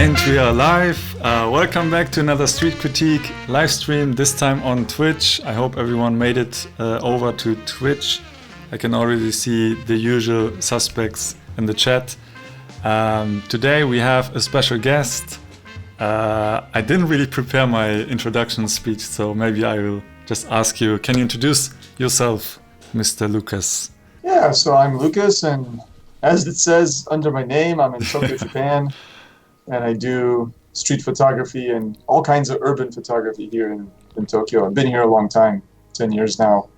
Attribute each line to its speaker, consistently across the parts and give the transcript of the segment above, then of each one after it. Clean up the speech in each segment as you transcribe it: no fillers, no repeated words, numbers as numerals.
Speaker 1: And we are live. Welcome back to another Street Critique live stream, this time on Twitch. I hope everyone made it over to Twitch. I can already see the usual suspects in the chat. Today we have a special guest. I didn't really prepare my introduction speech, so maybe I will just ask you, can you introduce yourself, Mr. Lukasz?
Speaker 2: Yeah, so I'm Lukasz, and as it says under my name, I'm in Tokyo, Japan, and I do street photography and all kinds of urban photography here in Tokyo. I've been here a long time, 10 years now,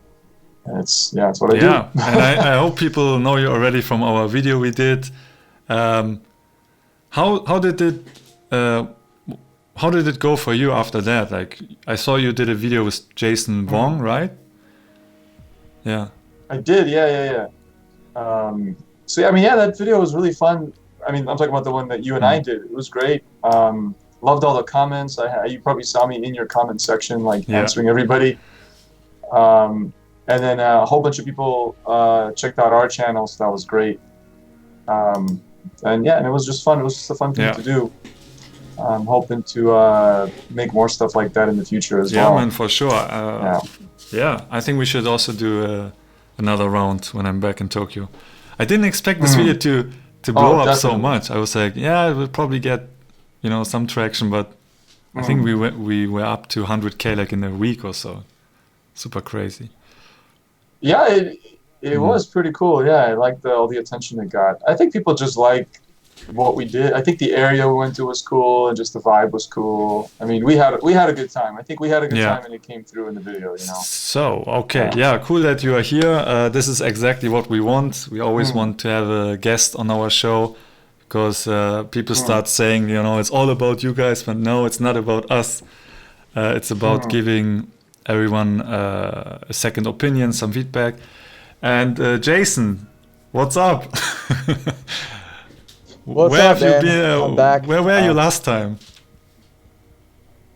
Speaker 2: and it's what I do.
Speaker 1: Yeah, and I hope people know you already from our video we did. How did it go for you after that? Like, I saw you did a video with Jason Wong, right? Yeah.
Speaker 2: I did, yeah. That video was really fun. I mean, I'm talking about the one that you and I did. It was great. Loved all the comments. You probably saw me in your comment section, answering everybody. And then a whole bunch of people checked out our channel, so that was great. And it was just fun. It was just a fun thing to do. I'm hoping to make more stuff like that in the future as well.
Speaker 1: Yeah, man, for sure. I think we should also do another round when I'm back in Tokyo. I didn't expect this video to blow up so much. I was like, it will probably get, some traction, but I think we were up to 100K like in a week or so. Super crazy.
Speaker 2: Yeah, it was pretty cool. Yeah, I liked all the attention it got. I think people just like what we did. I think the area we went to was cool, and just the vibe was cool. I mean, we had a good time. I think we had a good time, and it came through in the video.
Speaker 1: So okay, cool that you are here. This is exactly what we want. We always want to have a guest on our show, because people start saying, it's all about you guys, but no, it's not about us. It's about giving everyone a second opinion, some feedback. And Jason, what's up?
Speaker 3: Where have you been?
Speaker 1: I'm back. Where were you last time?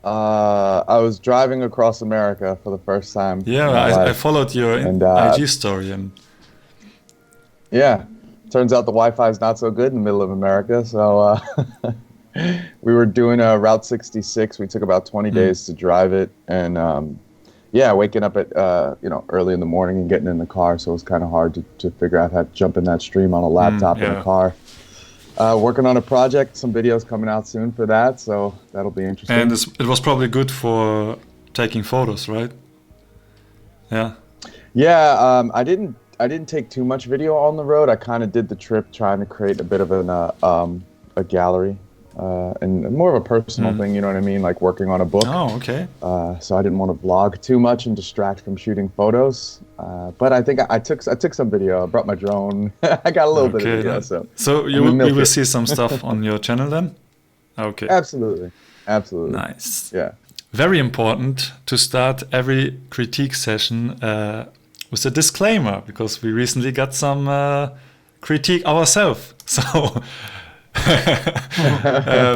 Speaker 3: I was driving across America for the first time.
Speaker 1: Yeah, I followed your IG story.
Speaker 3: Turns out the Wi-Fi is not so good in the middle of America. So we were doing Route 66. We took about 20 days to drive it. And waking up at early in the morning and getting in the car. So it was kind of hard to figure out how to jump in that stream on a laptop in the car. Working on a project, some videos coming out soon for that, so that'll be interesting.
Speaker 1: And it was probably good for taking photos, right? Yeah.
Speaker 3: Yeah, I didn't take too much video on the road. I kind of did the trip trying to create a bit of a gallery and more of a personal thing, you know what I mean? Like working on a book.
Speaker 1: Oh, okay.
Speaker 3: So I didn't want to vlog too much and distract from shooting photos. But I think I took some video. I brought my drone. I got a little bit of video.
Speaker 1: So we will see some stuff on your channel then? Okay.
Speaker 3: Absolutely.
Speaker 1: Nice.
Speaker 3: Yeah.
Speaker 1: Very important to start every critique session with a disclaimer, because we recently got some critique ourselves. So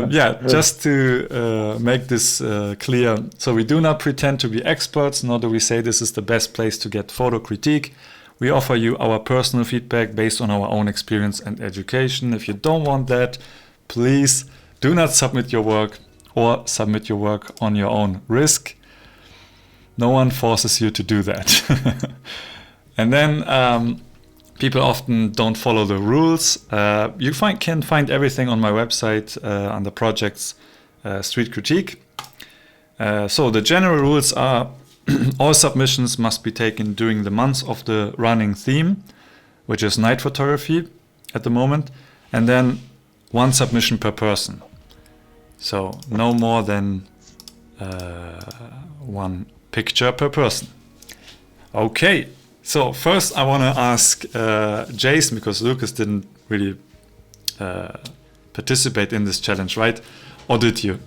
Speaker 1: just to make this clear. So we do not pretend to be experts, nor do we say this is the best place to get photo critique. We offer you our personal feedback based on our own experience and education. If you don't want that, please do not submit your work, or submit your work on your own risk. No one forces you to do that. And then people often don't follow the rules. You can find everything on my website under projects, Street Critique. So the general rules are all submissions must be taken during the months of the running theme, which is night photography at the moment, and then one submission per person. So no more than one picture per person. Okay. So first I want to ask Jason, because Lukasz didn't really participate in this challenge, right? Or did you?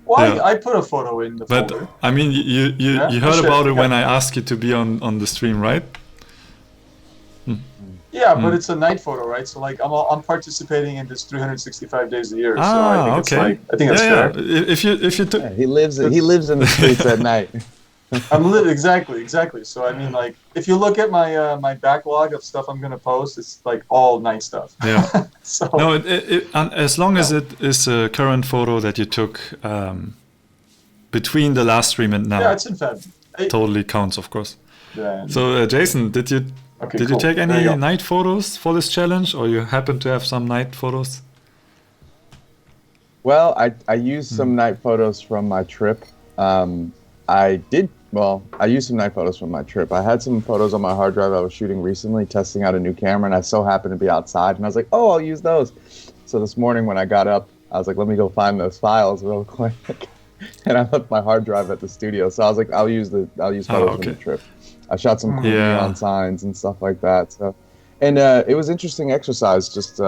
Speaker 2: Well, I put a photo in the folder.
Speaker 1: But I mean, you heard about it when I asked you to be on the stream, right?
Speaker 2: Yeah, but it's a night photo, right? So I'm participating in this 365 days a year. So I think
Speaker 1: okay.
Speaker 2: I think that's fair.
Speaker 1: If you took...
Speaker 3: he lives in the streets at night.
Speaker 2: Exactly. So I mean, like, if you look at my my backlog of stuff I'm gonna post, it's like all night stuff.
Speaker 1: Yeah.
Speaker 2: So
Speaker 1: No, and as long as
Speaker 2: yeah.
Speaker 1: it is a current photo that you took between the last stream and
Speaker 2: Yeah,
Speaker 1: now,
Speaker 2: it's in Feb.
Speaker 1: totally counts, of course.
Speaker 2: Then
Speaker 1: So, Jason, did you
Speaker 2: okay,
Speaker 1: did you
Speaker 2: cool.
Speaker 1: take
Speaker 2: There you
Speaker 1: any
Speaker 2: go.
Speaker 1: night photos for this challenge, or you happen to have some night photos?
Speaker 3: Well, I used some night photos from my trip. I used some night photos from my trip. I had some photos on my hard drive I was shooting recently, testing out a new camera, and I so happened to be outside, and I was like, oh, I'll use those. So this morning when I got up, I was like, let me go find those files real quick. And I left my hard drive at the studio. So I was like, I'll use photos from the trip. I shot some cool neon signs and stuff like that. So, and it was interesting exercise. Just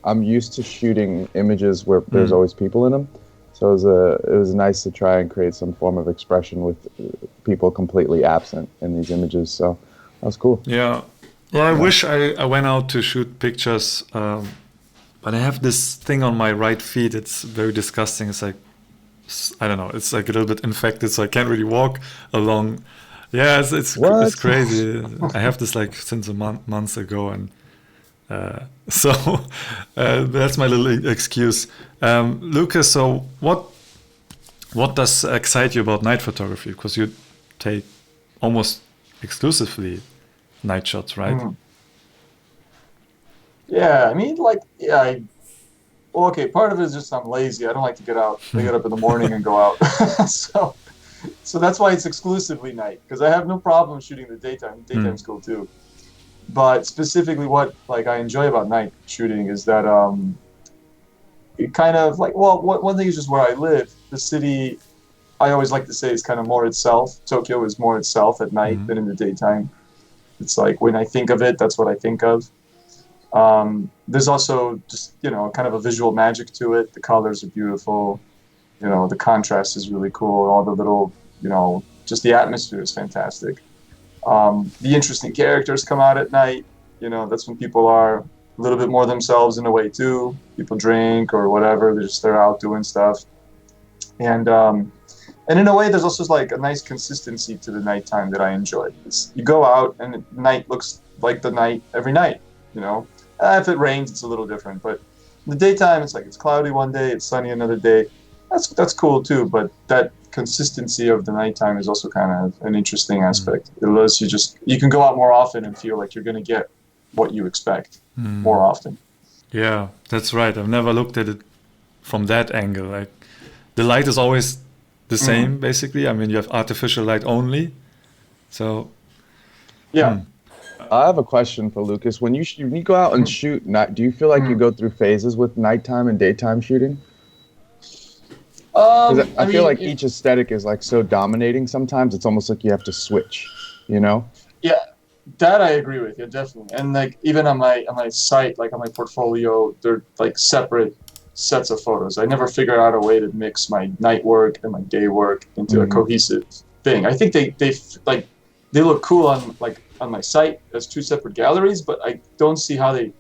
Speaker 3: I'm used to shooting images where there's always people in them. So it was nice to try and create some form of expression with people completely absent in these images. So that was cool.
Speaker 1: Yeah. Well, I wish I went out to shoot pictures, but I have this thing on my right feet. It's very disgusting. It's like, I don't know. It's like a little bit infected, so I can't really walk along. Yeah, it's crazy. I have this like since months ago, and so that's my little excuse. Lucas, so what does excite you about night photography? Because you take almost exclusively night shots, right?
Speaker 2: Yeah, I mean, like, yeah. Well, okay, part of it is just I'm lazy. I don't like to get out. I get up in the morning and go out. So that's why it's exclusively night, because I have no problem shooting the daytime. Daytime's cool too. But specifically what like I enjoy about night shooting is that it kind of like, well, one thing is just where I live. The city, I always like to say, is kind of more itself. Tokyo is more itself at night than in the daytime. It's like when I think of it, that's what I think of. There's also just, kind of a visual magic to it. The colors are beautiful. The contrast is really cool. All the little, just the atmosphere is fantastic. The interesting characters come out at night. That's when people are a little bit more themselves in a way too. People drink or whatever. They're out doing stuff. And in a way, there's also like a nice consistency to the nighttime that I enjoy. You go out and night looks like the night every night. If it rains, it's a little different. But in the daytime, it's like it's cloudy one day, it's sunny another day. That's cool too. But that consistency of the nighttime is also kind of an interesting aspect. It allows you can go out more often and feel like you're going to get what you expect more often.
Speaker 1: Yeah, that's right. I've never looked at it from that angle. Like the light is always the same, basically. I mean, you have artificial light only. So
Speaker 2: yeah.
Speaker 3: I have a question for Lucas. When you go out and shoot night, do you feel like you go through phases with nighttime and daytime shooting? I feel like each aesthetic is like so dominating. Sometimes it's almost like you have to switch,
Speaker 2: Yeah, that I agree with. Yeah, definitely. And like even on my site, like on my portfolio, they're like separate sets of photos. I never figured out a way to mix my night work and my day work into a cohesive thing. I think they look cool on my site as two separate galleries, but I don't see how they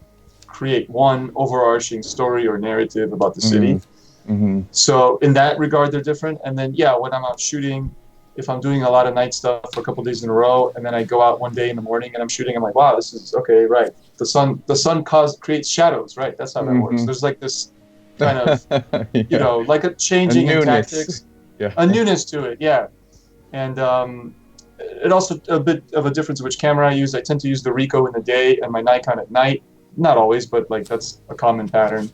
Speaker 2: create one overarching story or narrative about the city. So in that regard, they're different. And then, when I'm out shooting, if I'm doing a lot of night stuff for a couple of days in a row, and then I go out one day in the morning and I'm shooting, I'm like, wow, this is okay, right? The sun creates shadows, right? That's how that works. There's like this kind of, like a changing in tactics, a newness to it, And it also a bit of a difference in which camera I use. I tend to use the Ricoh in the day and my Nikon at night. Not always, but like that's a common pattern.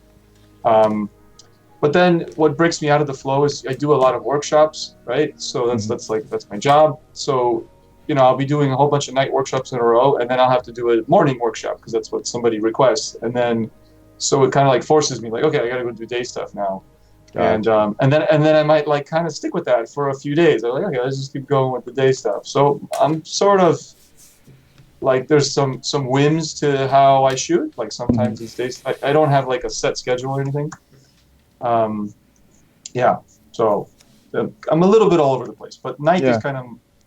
Speaker 2: But then what breaks me out of the flow is I do a lot of workshops, right? So that's my job. So, I'll be doing a whole bunch of night workshops in a row, and then I'll have to do a morning workshop because that's what somebody requests. And then, so it kind of like forces me, like, okay, I got to go do day stuff now. Gotcha. And then I might like kind of stick with that for a few days. I'm like, okay, let's just keep going with the day stuff. So I'm sort of like, there's some whims to how I shoot. Like sometimes these days, I don't have like a set schedule or anything. So I'm a little bit all over the place, but night is kind of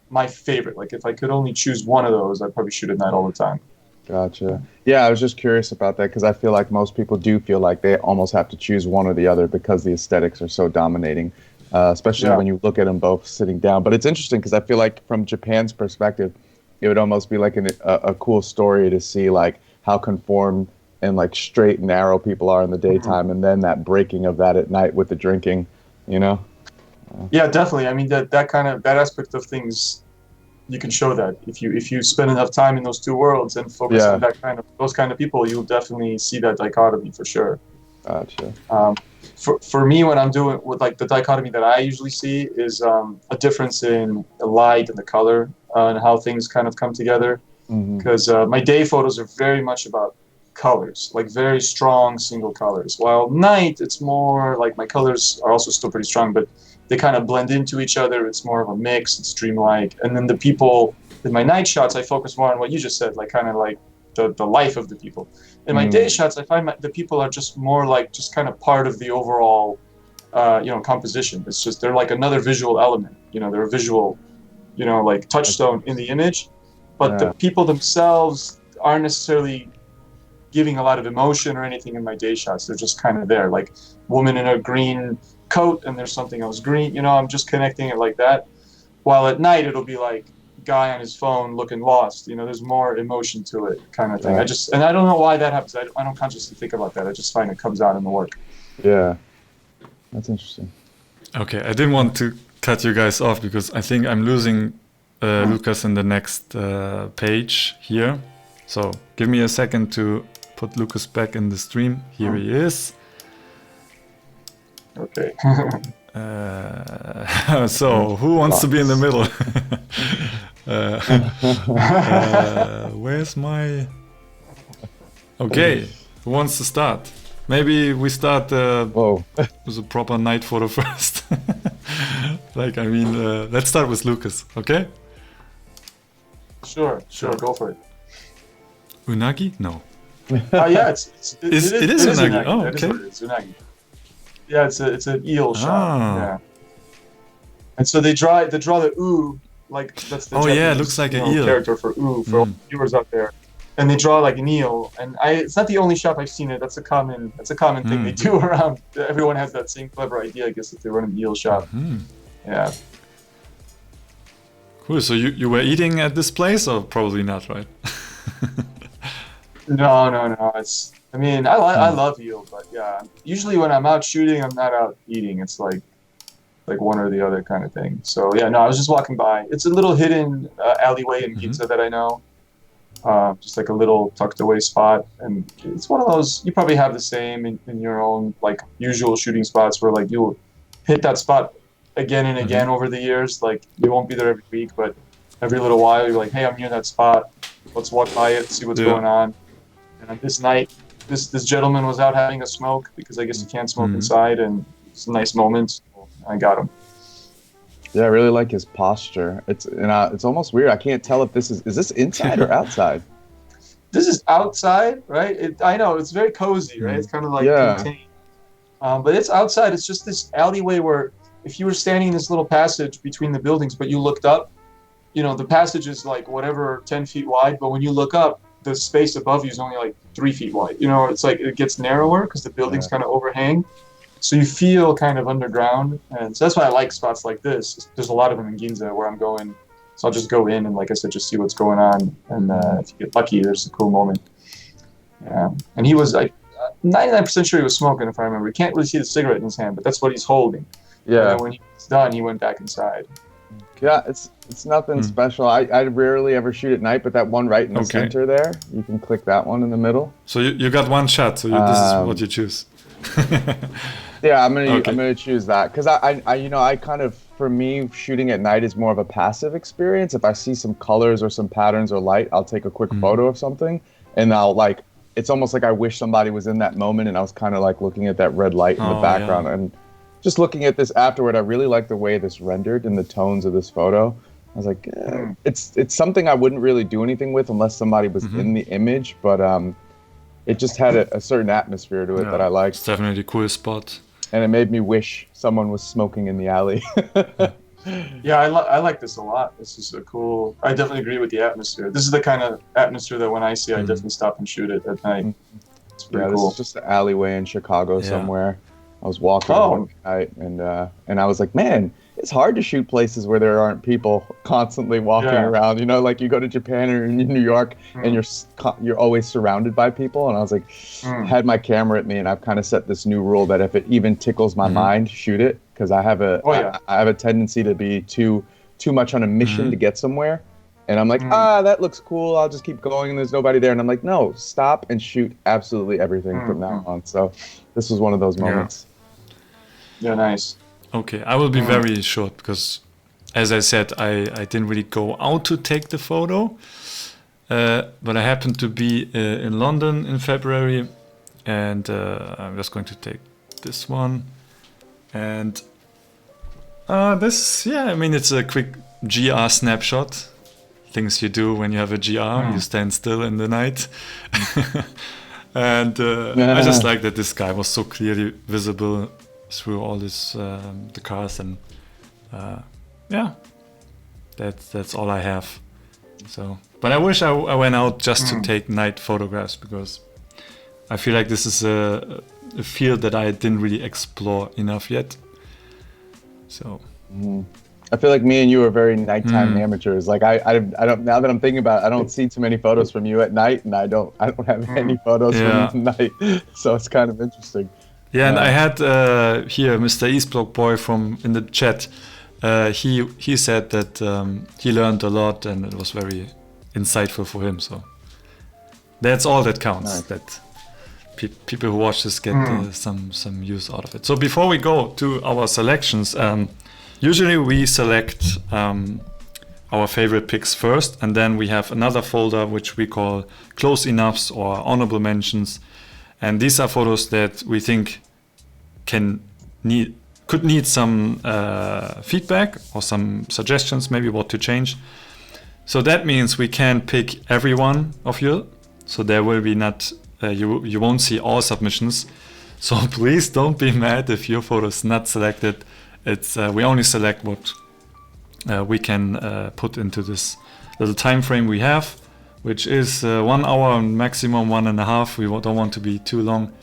Speaker 2: my favorite. Like if I could only choose one of those, I'd probably shoot at night all the time.
Speaker 3: Gotcha. Yeah, I was just curious about that because I feel like most people do feel like they almost have to choose one or the other because the aesthetics are so dominating. especially when you look at them both sitting down. But it's interesting because I feel like from Japan's perspective, it would almost be like a cool story to see like how conformed and like straight and narrow people are in the daytime, and then that breaking of that at night with the drinking, you know?
Speaker 2: Yeah, definitely. I mean, that aspect of things, you can show that if you spend enough time in those two worlds and focus on those kind of people, you'll definitely see that dichotomy for sure.
Speaker 3: Gotcha.
Speaker 2: For me, when I'm doing with like the dichotomy that I usually see is a difference in the light and the color and how things kind of come together. Because my day photos are very much about colors, like very strong single colors. While night, it's more like my colors are also still pretty strong, but they kind of blend into each other. It's more of a mix. It's dreamlike. And then the people in my night shots, I focus more on what you just said, like kind of like the life of the people. In my day shots, I find the people are just more like just kind of part of the overall, composition. It's just they're like another visual element. They're a visual, like touchstone in the image. But the people themselves aren't necessarily giving a lot of emotion or anything in my day shots. They're just kind of there, like woman in a green coat and there's something else green. I'm just connecting it like that. While at night, it'll be like guy on his phone looking lost. There's more emotion to it, kind of thing.
Speaker 3: Right.
Speaker 2: And I don't know why that happens. I don't consciously think about that. I just find it comes out in the work.
Speaker 3: Yeah, that's interesting.
Speaker 1: Okay, I didn't want to cut you guys off because I think I'm losing Lukasz in the next page here. So give me a second to put Lukasz back in the stream. Here he is.
Speaker 2: Okay.
Speaker 1: So who wants to be in the middle? Where's my... Okay, who wants to start? Maybe we start with a proper night photo first. Let's start with Lukasz, okay?
Speaker 2: Sure, go for it.
Speaker 1: Unagi? No.
Speaker 2: Yeah, it is
Speaker 1: unagi. Oh,
Speaker 2: that
Speaker 1: okay.
Speaker 2: It's unagi. Yeah, it's an eel shot. Yeah. And so they draw the oo, like that's the Japanese,
Speaker 1: it looks like an eel
Speaker 2: character for oo for all viewers out there. And they draw like an eel, and it's not the only shop I've seen it. That's a common thing they do around. Everyone has that same clever idea, I guess, if they run an eel shop. Yeah.
Speaker 1: Cool. So you were eating at this place, or probably not, right?
Speaker 2: No. I love eel, but yeah. Usually when I'm out shooting, I'm not out eating. It's like one or the other kind of thing. So yeah, no, I was just walking by. It's a little hidden alleyway in Ginza that I know. Just like a little tucked away spot, and it's one of those you probably have the same in your own like usual shooting spots where like you'll hit that spot again and again over the years. Like you won't be there every week, but every little while you're like, hey, I'm near that spot. Let's walk by it, see what's going on. And on this night, this gentleman was out having a smoke because I guess you can't smoke inside, and it's a nice moment. So I got him.
Speaker 3: Yeah, I really like his posture. It's almost weird. I can't tell if this is this inside or outside.
Speaker 2: This is outside, right? I know it's very cozy, right? It's kind of like contained, but it's outside. It's just this alleyway where if you were standing in this little passage between the buildings, but you looked up, the passage is like whatever 10 feet wide, but when you look up, the space above you is only like 3 feet wide. It's like it gets narrower because the buildings kind of overhang. So you feel kind of underground, and so that's why I like spots like this. There's a lot of them in Ginza where I'm going, so I'll just go in and, like I said, just see what's going on. And if you get lucky, there's a cool moment. Yeah, and he was like 99% sure he was smoking, if I remember. You can't really see the cigarette in his hand, but that's what he's holding.
Speaker 3: Yeah.
Speaker 2: And then when he was done, he went back inside.
Speaker 3: Yeah, it's nothing special. I rarely ever shoot at night, but that one right in the center there, you can click that one in the middle.
Speaker 1: So you got one shot, so this is what you choose.
Speaker 3: Yeah, I'm gonna choose that because I kind of, for me, shooting at night is more of a passive experience. If I see some colors or some patterns or light, I'll take a quick photo of something, and it's almost like I wish somebody was in that moment, and I was kind of like looking at that red light in the background, and just looking at this afterward, I really like the way this rendered and the tones of this photo. I was like, it's something I wouldn't really do anything with unless somebody was in the image, but it just had a certain atmosphere to it that I liked.
Speaker 1: It's definitely a cool spot.
Speaker 3: And it made me wish someone was smoking in the alley.
Speaker 2: Yeah, I like this a lot. This is a cool. I definitely agree with the atmosphere. This is the kind of atmosphere that when I see, I definitely stop and shoot it at night. It's pretty cool.
Speaker 3: This is just an alleyway in Chicago somewhere. I was walking one night, and I was like, man, it's hard to shoot places where there aren't people constantly walking around. You know, like you go to Japan or in New York, and you're always surrounded by people. And I was like, had my camera at me, and I've kind of set this new rule that if it even tickles my mind, shoot it, because I have a tendency to be too much on a mission to get somewhere. And I'm like, that looks cool. I'll just keep going, and there's nobody there. And I'm like, no, stop and shoot absolutely everything from now on. So this was one of those moments.
Speaker 2: Yeah, nice.
Speaker 1: Okay, I will be very short because, as I said, I didn't really go out to take the photo. But I happened to be in London in February, and I'm just going to take this one. And it's a quick GR snapshot. Things you do when you have a GR, you stand still in the night. And I just like that this guy was so clearly visible through all this the cars, and that's all I have. So, but I wish I went out just to take night photographs, because I feel like this is a field that I didn't really explore enough yet. So
Speaker 3: I feel like me and you are very nighttime amateurs. Like I don't, now that I'm thinking about it, I don't see too many photos from you at night, and I don't have any photos from you at night. So it's kind of interesting.
Speaker 1: Yeah, and I had here Mr. Eastblock Boy in the chat. He said that he learned a lot, and it was very insightful for him. So that's all that counts. Nice. That people who watch this get some use out of it. So before we go to our selections, usually we select our favorite picks first, and then we have another folder which we call close enoughs or honorable mentions. And these are photos that we think could need some feedback or some suggestions, maybe what to change. So that means we can pick every one of you. So there will be not, you won't see all submissions. So please don't be mad if your photo is not selected. It's we only select what we can put into this little time frame we have, which is 1 hour and maximum 1.5. We don't want to be too long.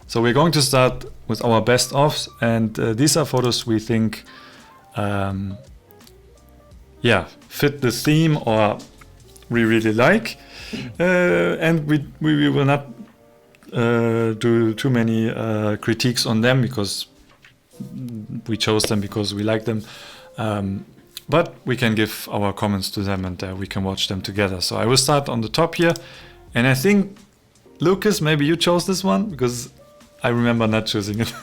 Speaker 1: So we're going to start with our best ofs, and these are photos we think fit the theme or we really like, and we will not do too many critiques on them, because we chose them because we like them. But we can give our comments to them, and we can watch them together. So I will start on the top here. And I think, Lucas, maybe you chose this one, because I remember not choosing it.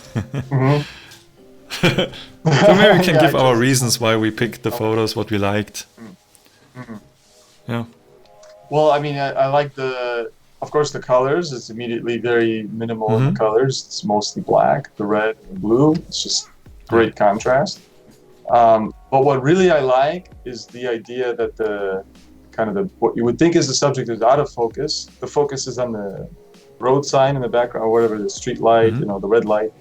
Speaker 1: So maybe we can give our reasons why we picked the photos, what we liked. Yeah.
Speaker 2: Well, I mean, I like of course, the colors. It's immediately very minimal in the colors. It's mostly black, the red and the blue. It's just great contrast. But what really I like is the idea that what you would think is the subject is out of focus. The focus is on the road sign in the background, or whatever, the street light, the red light.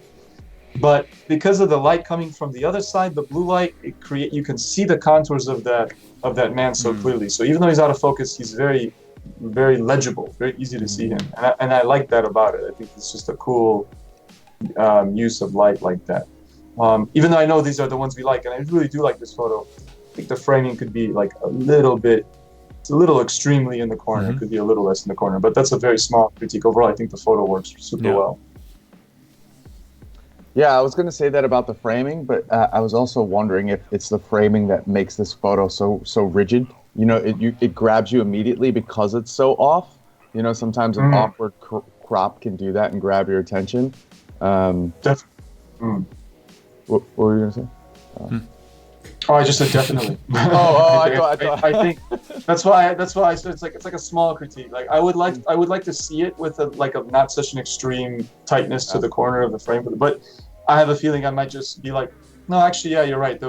Speaker 2: But because of the light coming from the other side, the blue light, you can see the contours of that man so clearly. So even though he's out of focus, he's very, very legible, very easy to see him. And I like that about it. I think it's just a cool use of light like that. Even though I know these are the ones we like, and I really do like this photo, I think the framing could be like it's a little extremely in the corner. It could be a little less in the corner, but that's a very small critique. Overall, I think the photo works super well.
Speaker 3: Yeah, I was going to say that about the framing, but I was also wondering if it's the framing that makes this photo so rigid. You know, it grabs you immediately because it's so off. You know, sometimes an awkward crop can do that and grab your attention. What were you gonna say?
Speaker 2: Oh, I just said definitely. I think that's why I said it's like a small critique. Like I would like to see it with a not such an extreme tightness to the corner of the frame, but I have a feeling I might just be like, no, actually, yeah, you're right.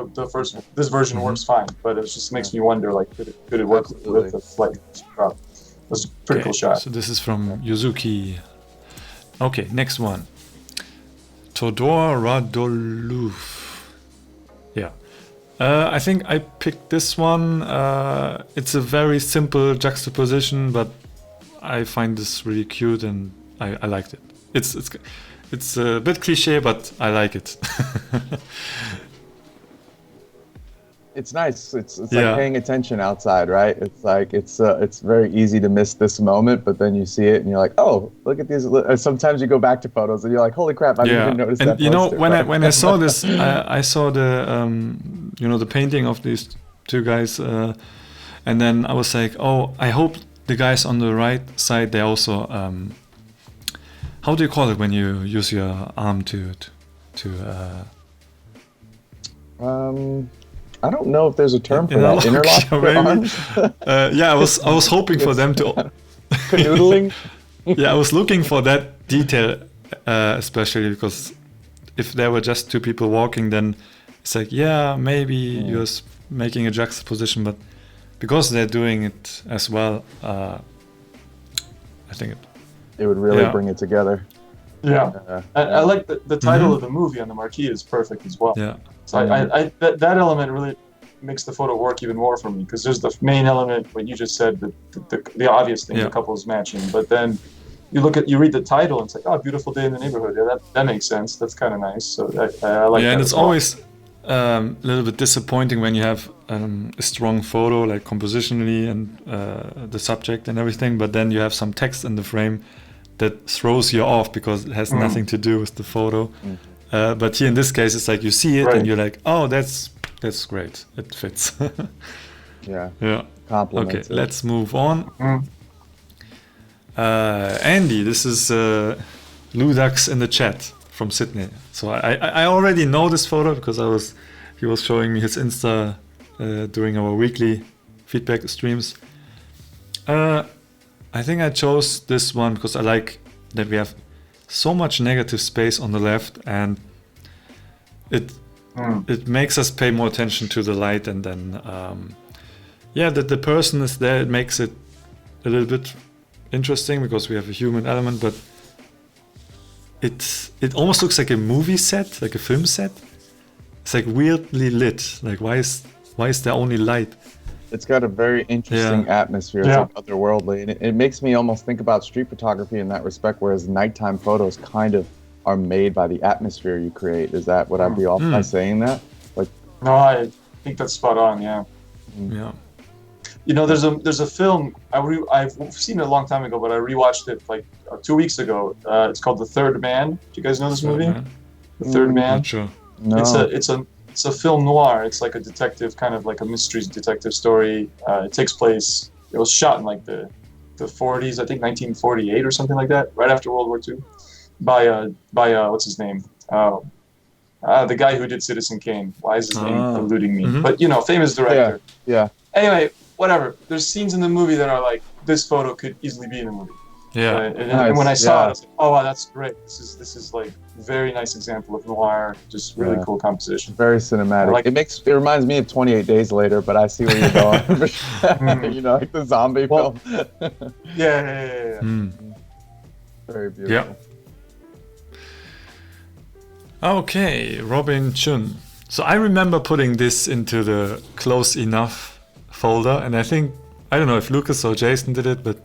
Speaker 2: This version works fine, but it just makes me wonder, like, could it work with a slight crop? That's a pretty cool shot.
Speaker 1: So this is from Yuzuki. Okay, next one. Todor Radolov. Yeah. I think I picked this one. It's a very simple juxtaposition, but I find this really cute, and I liked it. it's a bit cliche, but I like it.
Speaker 3: It's nice. It's like paying attention outside, right? It's like it's very easy to miss this moment, but then you see it and you're like, oh, look at these. Sometimes you go back to photos and you're like, holy crap, I didn't even notice that.
Speaker 1: And you know, when I saw this, I saw the the painting of these two guys, and then I was like, oh, I hope the guys on the right side, they also how do you call it when you use your arm to
Speaker 3: I don't know if there's a term for that. Interlock your arms?
Speaker 1: Yeah, I was hoping for them to
Speaker 3: canoodling.
Speaker 1: Yeah, I was looking for that detail, especially because if there were just two people walking, then it's like, yeah, maybe you're making a juxtaposition, but because they're doing it as well, I think it would
Speaker 3: really bring it together.
Speaker 2: Yeah, I like the title of the movie on the marquee is perfect as well.
Speaker 1: Yeah.
Speaker 2: So that element really makes the photo work even more for me, because there's the main element, what you just said, the obvious thing, the couple's matching. But then you read the title and it's like, oh, beautiful day in the neighborhood. Yeah, that makes sense. That's kind of nice. So I like that.
Speaker 1: Yeah, and it's always a little bit disappointing when you have a strong photo, like compositionally and the subject and everything, but then you have some text in the frame that throws you off because it has nothing to do with the photo. But here in this case, it's like you see it and you're like, oh, that's great. It fits.
Speaker 3: Yeah.
Speaker 1: Okay, let's move on. Andy, this is Ludax in the chat from Sydney. So I already know this photo because he was showing me his Insta during our weekly feedback streams. I think I chose this one because I like that we have so much negative space on the left, and it makes us pay more attention to the light, and then that the person is there. It makes it a little bit interesting because we have a human element, but it almost looks like a movie set, like a film set. It's like weirdly lit. Like why is there only light?
Speaker 3: It's got a very interesting atmosphere. It's like otherworldly, and it makes me almost think about street photography in that respect, whereas nighttime photos kind of are made by the atmosphere you create. Is that would I be off by saying that? Like,
Speaker 2: no, I think that's spot on. Yeah. You know, there's a film I've seen it a long time ago, but I rewatched it like 2 weeks ago. It's called The Third Man. Do you guys know this movie? The Third Man.
Speaker 1: Not sure.
Speaker 3: No.
Speaker 2: It's a film noir. It's like a detective, kind of like a mystery detective story. It takes place. It was shot in like the 40s, I think 1948 or something like that, right after World War II, by what's his name? The guy who did Citizen Kane. Why is his name eluding me? But famous director.
Speaker 3: Yeah.
Speaker 2: Anyway, whatever. There's scenes in the movie that are like, this photo could easily be in the movie.
Speaker 1: Yeah.
Speaker 2: And when I saw it, I was like, oh wow, that's great. This is like very nice example of noir, just really cool composition.
Speaker 3: Very cinematic. It reminds me of 28 Days Later, but I see where you're going. You know, like the zombie film.
Speaker 2: Yeah.
Speaker 3: Very beautiful.
Speaker 1: Yeah. Okay, Robin Chun. So I remember putting this into the close enough folder, and I don't know if Lucas or Jason did it, but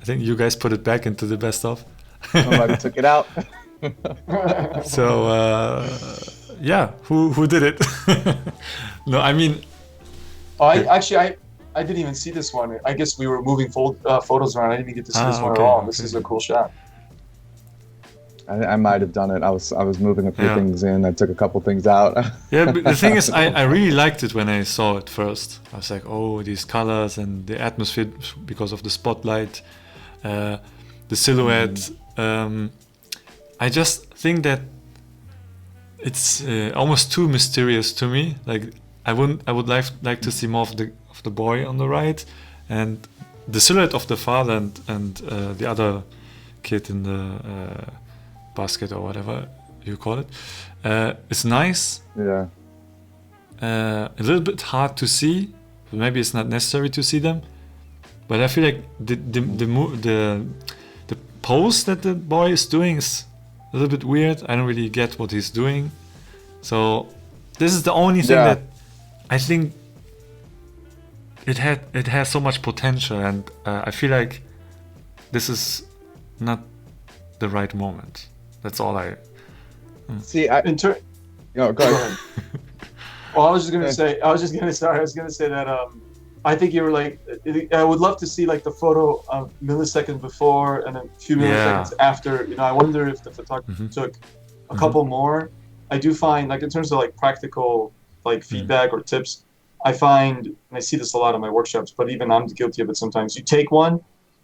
Speaker 1: I think you guys put it back into the best of.
Speaker 3: Somebody took it out.
Speaker 1: So who did it? No, I mean,
Speaker 2: I didn't even see this one. I guess we were moving photos around. I didn't even get to see this one at all. This is a cool shot.
Speaker 3: I might have done it. I was moving a few things in. I took a couple things out.
Speaker 1: Yeah, but the thing is, I really liked it when I saw it first. I was like, oh, these colors and the atmosphere because of the spotlight, the silhouette. I just think that it's almost too mysterious to me. Like I would like to see more of the boy on the right, and the silhouette of the father and the other kid in the basket or whatever you call it. It's nice.
Speaker 3: Yeah.
Speaker 1: A little bit hard to see. Maybe it's not necessary to see them, but I feel like the pose that the boy is doing is a little bit weird. I don't really get what he's doing. So this is the only thing that I think it has so much potential, and I feel like this is not the right moment. That's all I.
Speaker 3: See,
Speaker 2: Go
Speaker 3: go ahead.
Speaker 2: Well, I was just gonna say that I think you were like, I would love to see like the photo of millisecond before and a few milliseconds after. You know, I wonder if the photographer took a couple more. I do find, like, in terms of like practical like feedback or tips, I find, and I see this a lot in my workshops, but even I'm guilty of it sometimes. You take one,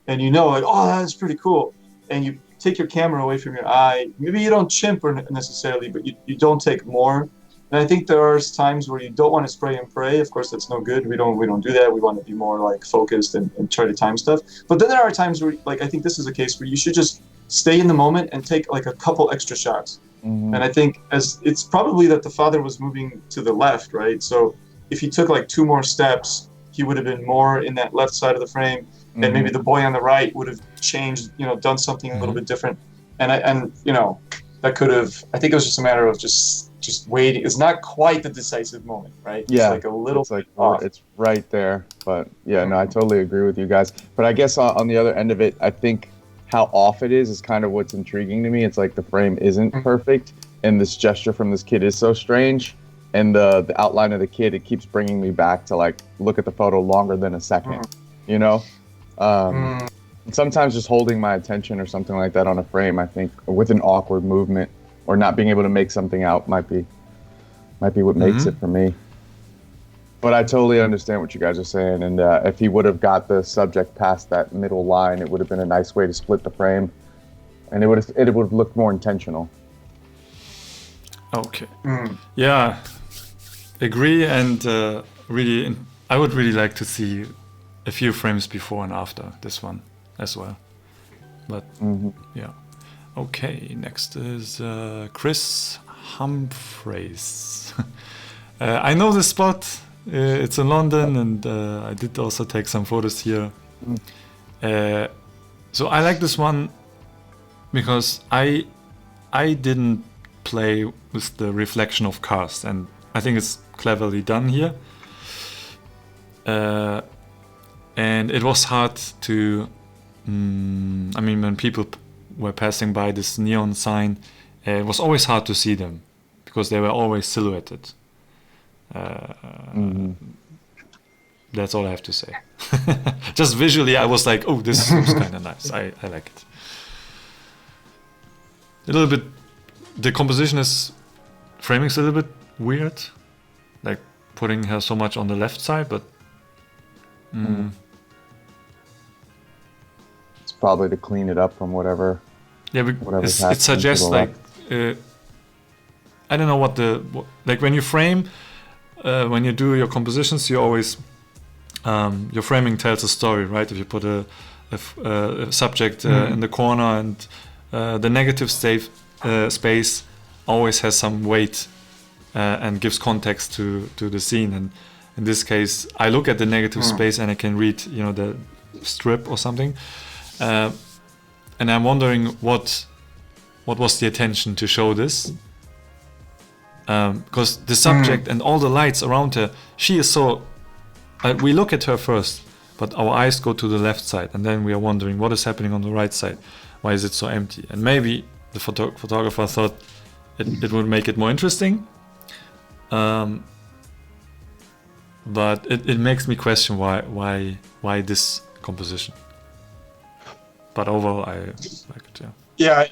Speaker 2: and you know, like, oh, that's pretty cool, and you take your camera away from your eye. Maybe you don't chimp or necessarily, but you don't take more. And I think there are times where you don't want to spray and pray. Of course, that's no good. We don't do that. We want to be more like focused and try to time stuff. But then there are times where, like, I think this is a case where you should just stay in the moment and take like a couple extra shots. And I think as it's probably that the father was moving to the left, right? So if he took like 2 more steps, he would have been more in that left side of the frame, and maybe the boy on the right would have changed, you know, done something a little bit different. And you know, that could have. I think it was just a matter of just waiting. It's not quite the decisive moment, right?
Speaker 3: Yeah,
Speaker 2: it's like a little.
Speaker 3: It's like it's right there, but yeah, no, I totally agree with you guys. But I guess on the other end of it, I think how off it is kind of what's intriguing to me. It's like the frame isn't perfect, and this gesture from this kid is so strange, and the outline of the kid, it keeps bringing me back to like look at the photo longer than a second, you know. Sometimes just holding my attention or something like that on a frame, I think, with an awkward movement or not being able to make something out might be what makes it for me. But I totally understand what you guys are saying, and if he would have got the subject past that middle line, it would have been a nice way to split the frame, and it would have looked more intentional.
Speaker 1: Okay. Yeah, agree, and really, I would really like to see a few frames before and after this one as well. But yeah. Okay, next is Chris Humphreys. I know this spot. It's in London, and I did also take some photos here. So I like this one because I didn't play with the reflection of cars, and I think it's cleverly done here. And it was hard to, I mean, when people were passing by this neon sign, it was always hard to see them because they were always silhouetted. That's all I have to say. Just visually, I was like, oh, this looks kind of nice. I like it. A little bit, the composition framing is a little bit weird, like putting her so much on the left side, but
Speaker 3: it's probably to clean it up from whatever.
Speaker 1: Yeah, but it suggests like I don't know what like when you frame, when you do your compositions, you always your framing tells a story, right? If you put a subject in the corner, and the negative space always has some weight and gives context to the scene. And in this case, I look at the negative space and I can read, you know, the strip or something, and I'm wondering what was the intention to show this. Because the subject and all the lights around her, she is so. We look at her first, but our eyes go to the left side, and then we are wondering what is happening on the right side. Why is it so empty? And maybe the photographer thought it would make it more interesting. But it makes me question why this composition. But overall, I like it. Yeah.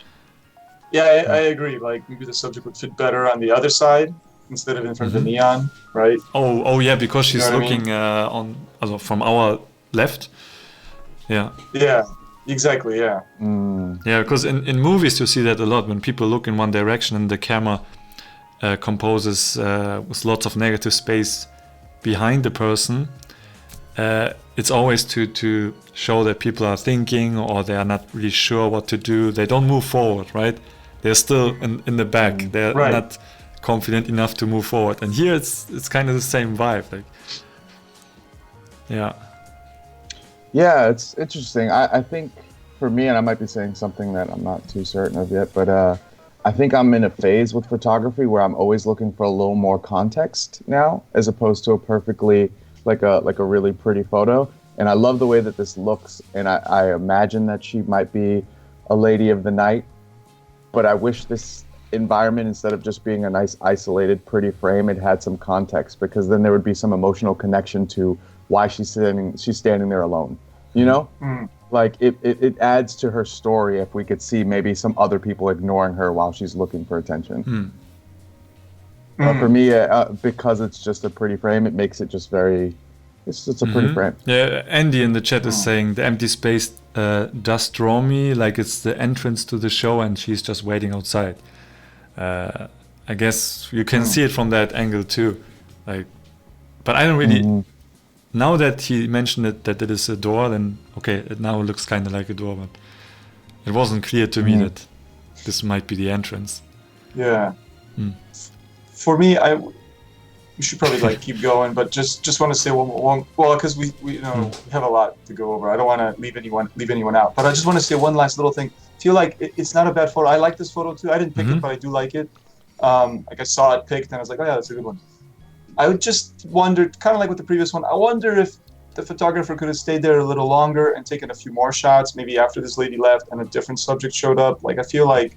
Speaker 2: Yeah, I agree. Like maybe the subject would fit better on the other side instead of in front of the neon, right?
Speaker 1: Oh yeah, because she's looking from our left. Yeah. Yeah,
Speaker 2: exactly. Yeah.
Speaker 1: Yeah, because in movies you see that a lot when people look in one direction and the camera composes with lots of negative space behind the person. It's always to show that people are thinking or they are not really sure what to do. They don't move forward, right? They're still in the back. They're not confident enough to move forward. And here it's kind of the same vibe. Like, yeah.
Speaker 3: Yeah, it's interesting. I think for me, and I might be saying something that I'm not too certain of yet, but I think I'm in a phase with photography where I'm always looking for a little more context now, as opposed to a perfectly like a really pretty photo. And I love the way that this looks, and I imagine that she might be a lady of the night but I wish this environment, instead of just being a nice isolated pretty frame, it had some context, because then there would be some emotional connection to why she's standing there alone, you know? Like it adds to her story if we could see maybe some other people ignoring her while she's looking for attention. For me, because it's just a pretty frame, it makes it just very, it's a pretty frame.
Speaker 1: Yeah, Andy in the chat is saying the empty space does draw me, like it's the entrance to the show and she's just waiting outside. I guess you can see it from that angle too. Like, but I don't really, now that he mentioned it, that it is a door, then okay, it now looks kind of like a door, but it wasn't clear to me that this might be the entrance.
Speaker 2: Yeah. For me, we should probably like keep going, but just want to say one well, because we we have a lot to go over. I don't want to leave anyone out, but I just want to say one last little thing. Feel like it's not a bad photo. I like this photo too. I didn't pick it, but I do like it. Like I saw it picked and I was like, oh yeah, that's a good one. I would just wonder, kind of like with the previous one, I wonder if the photographer could have stayed there a little longer and taken a few more shots, maybe after this lady left and a different subject showed up. Like I feel like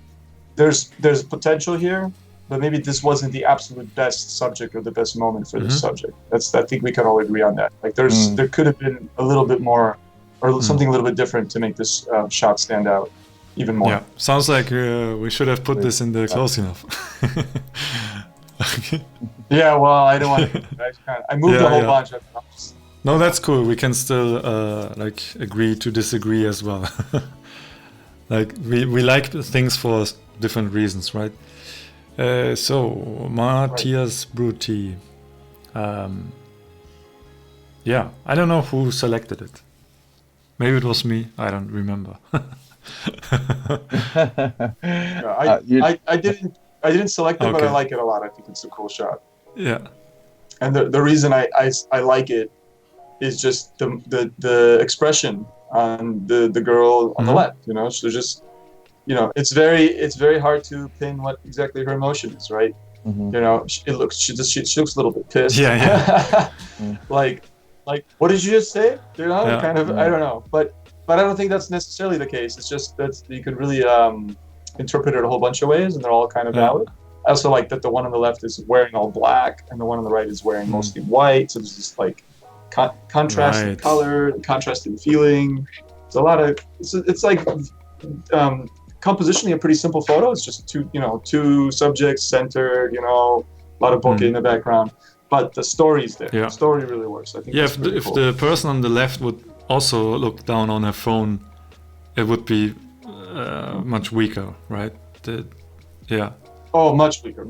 Speaker 2: there's potential here, but maybe this wasn't the absolute best subject or the best moment for this subject. I think we can all agree on that. Like there could have been a little bit more or something a little bit different to make this shot stand out even more.
Speaker 1: Yeah, sounds like we should have put this in the close enough. Okay.
Speaker 2: Yeah, well, I don't want to. I moved a whole bunch.
Speaker 1: No, that's cool. We can still like agree to disagree as well. Like we like things for different reasons, right? So Matthias Bruti. Yeah, I don't know who selected it. Maybe it was me. I don't remember.
Speaker 2: I didn't select it, but I like it a lot. I think it's a cool shot.
Speaker 1: Yeah.
Speaker 2: And the reason I like it is just the expression on the girl on the left. You know, so just it's very hard to pin what exactly her emotion is, right? You know, she looks a little bit pissed.
Speaker 1: Yeah.
Speaker 2: like what did you just say? You know, kind of. I don't know, but I don't think that's necessarily the case. It's just that you could really interpret it a whole bunch of ways, and they're all kind of valid. I also like that the one on the left is wearing all black, and the one on the right is wearing mostly white. So there's this like contrast in color, and contrast in feeling. It's a lot of. It's like compositionally a pretty simple photo. It's just two subjects centered. A lot of bokeh in the background, but the story's there. The story really works. I think. Yeah,
Speaker 1: if the person on the left would also look down on her phone, it would be much weaker, right? Oh,
Speaker 2: much weaker.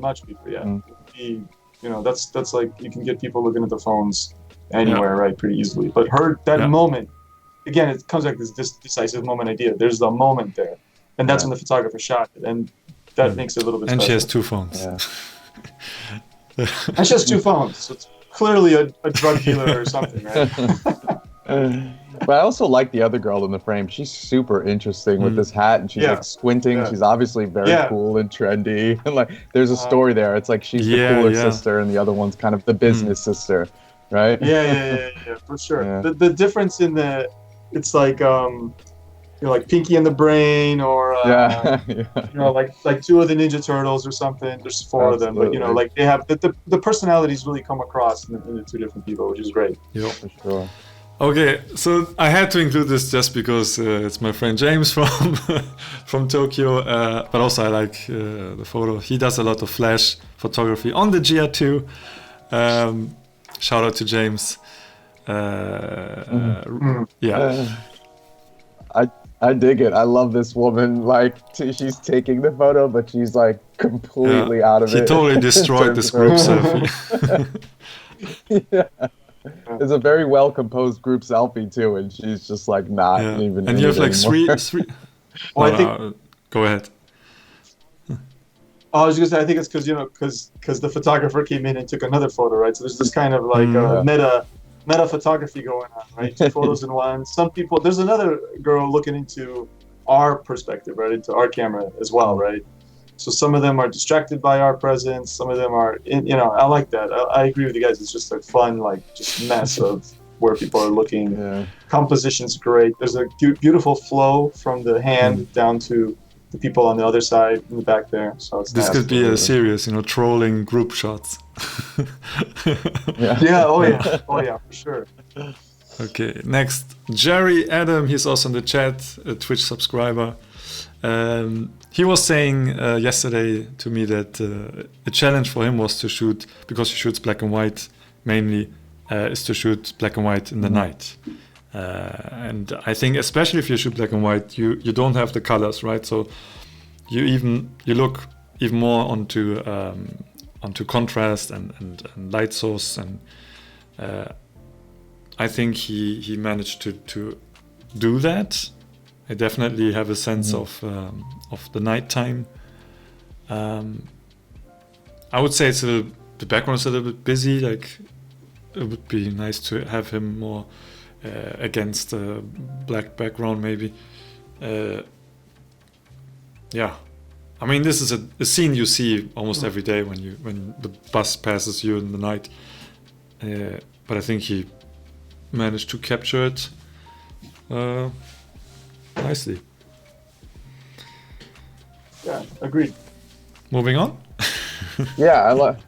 Speaker 2: Yeah. That's like you can get people looking at the phones anywhere, right, pretty easily. But that moment, again, it comes like this decisive moment idea. There's a moment there, and that's when the photographer shot it, and that makes it a little bit.
Speaker 1: And
Speaker 2: special.
Speaker 1: She has two phones.
Speaker 3: Yeah.
Speaker 2: And she has two phones, so it's clearly a drug dealer or something, right?
Speaker 3: But I also like the other girl in the frame. She's super interesting with this hat, and she's like squinting. She's obviously very cool and trendy. And like, there's a story there. It's like she's the cooler sister, and the other one's kind of the business sister, right?
Speaker 2: Yeah, for sure. Yeah. The difference in it's like like Pinky and the Brain, or like two of the Ninja Turtles or something. There's four of them, but like they have the personalities really come across in the two different people, which is great.
Speaker 1: Yeah,
Speaker 3: for sure.
Speaker 1: Okay, so I had to include this just because it's my friend James from Tokyo, but also I like the photo. He does a lot of flash photography on the GR2. Shout out to James.
Speaker 3: I dig it. I love this woman. Like, she's taking the photo, but she's like completely out of it.
Speaker 1: He totally destroyed this group selfie.
Speaker 3: It's a very well composed group selfie too, and she's just like not even.
Speaker 1: And you have like three.
Speaker 2: Well, I think.
Speaker 1: Go ahead.
Speaker 2: I was gonna say, I think it's because the photographer came in and took another photo, right? So there's this kind of like meta photography going on, right? Two photos in one. Some people, there's another girl looking into our perspective, right? Into our camera as well, right? So some of them are distracted by our presence. Some of them are, I like that. I agree with you guys. It's just a fun, like, just mess of where people are looking. Yeah. Composition's great. There's a beautiful flow from the hand down to the people on the other side in the back there. So it's
Speaker 1: This
Speaker 2: nice.
Speaker 1: could be a series, trolling group shots.
Speaker 2: Yeah. Oh yeah, for sure.
Speaker 1: Okay, next, Jerry Adam. He's also in the chat, a Twitch subscriber. He was saying yesterday to me that a challenge for him was to shoot, because he shoots black and white mainly, is to shoot black and white in the night. And I think especially if you shoot black and white, you don't have the colors, right? So you look even more onto contrast and light source, and I think he managed to do that. I definitely have a sense of the nighttime. I would say the background is a little bit busy. Like, it would be nice to have him more against a black background, maybe. Yeah, I mean, this is a scene you see almost every day when the bus passes you in the night. But I think he managed to capture it nicely.
Speaker 2: Yeah, agreed.
Speaker 1: Moving on.
Speaker 3: It's solid.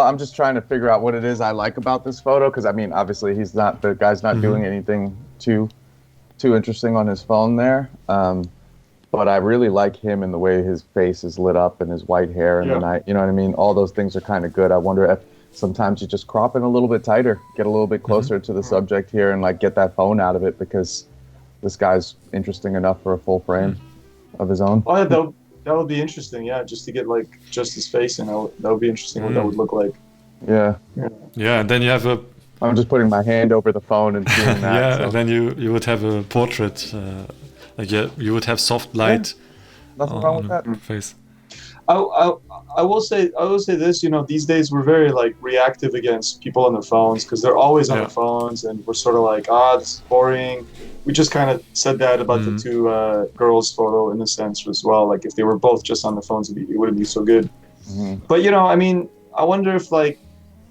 Speaker 3: I'm just trying to figure out what it is I like about this photo, because I mean, obviously the guy's not doing anything too interesting on his phone there. But I really like him and the way his face is lit up and his white hair in the night. You know what I mean? All those things are kind of good. I wonder if sometimes you just crop in a little bit tighter, get a little bit closer to the subject here, and like get that phone out of it, because this guy's interesting enough for a full frame of his own.
Speaker 2: Oh, yeah, that would be interesting. Yeah, just to get like just his face, and that would be interesting what that would look like.
Speaker 3: Yeah.
Speaker 1: Yeah, and then you have
Speaker 3: I'm just putting my hand over the phone and seeing that.
Speaker 1: Yeah, so. And then you would have a portrait. You would have soft light.
Speaker 3: Nothing wrong with that.
Speaker 1: Face.
Speaker 2: I will say this. These days we're very like reactive against people on their phones, because they're always on their phones, and we're sort of like, this is boring. We just kind of said that about the two girls' photo in a sense as well. Like, if they were both just on the phones, it wouldn't be so good. But I mean, I wonder if, like,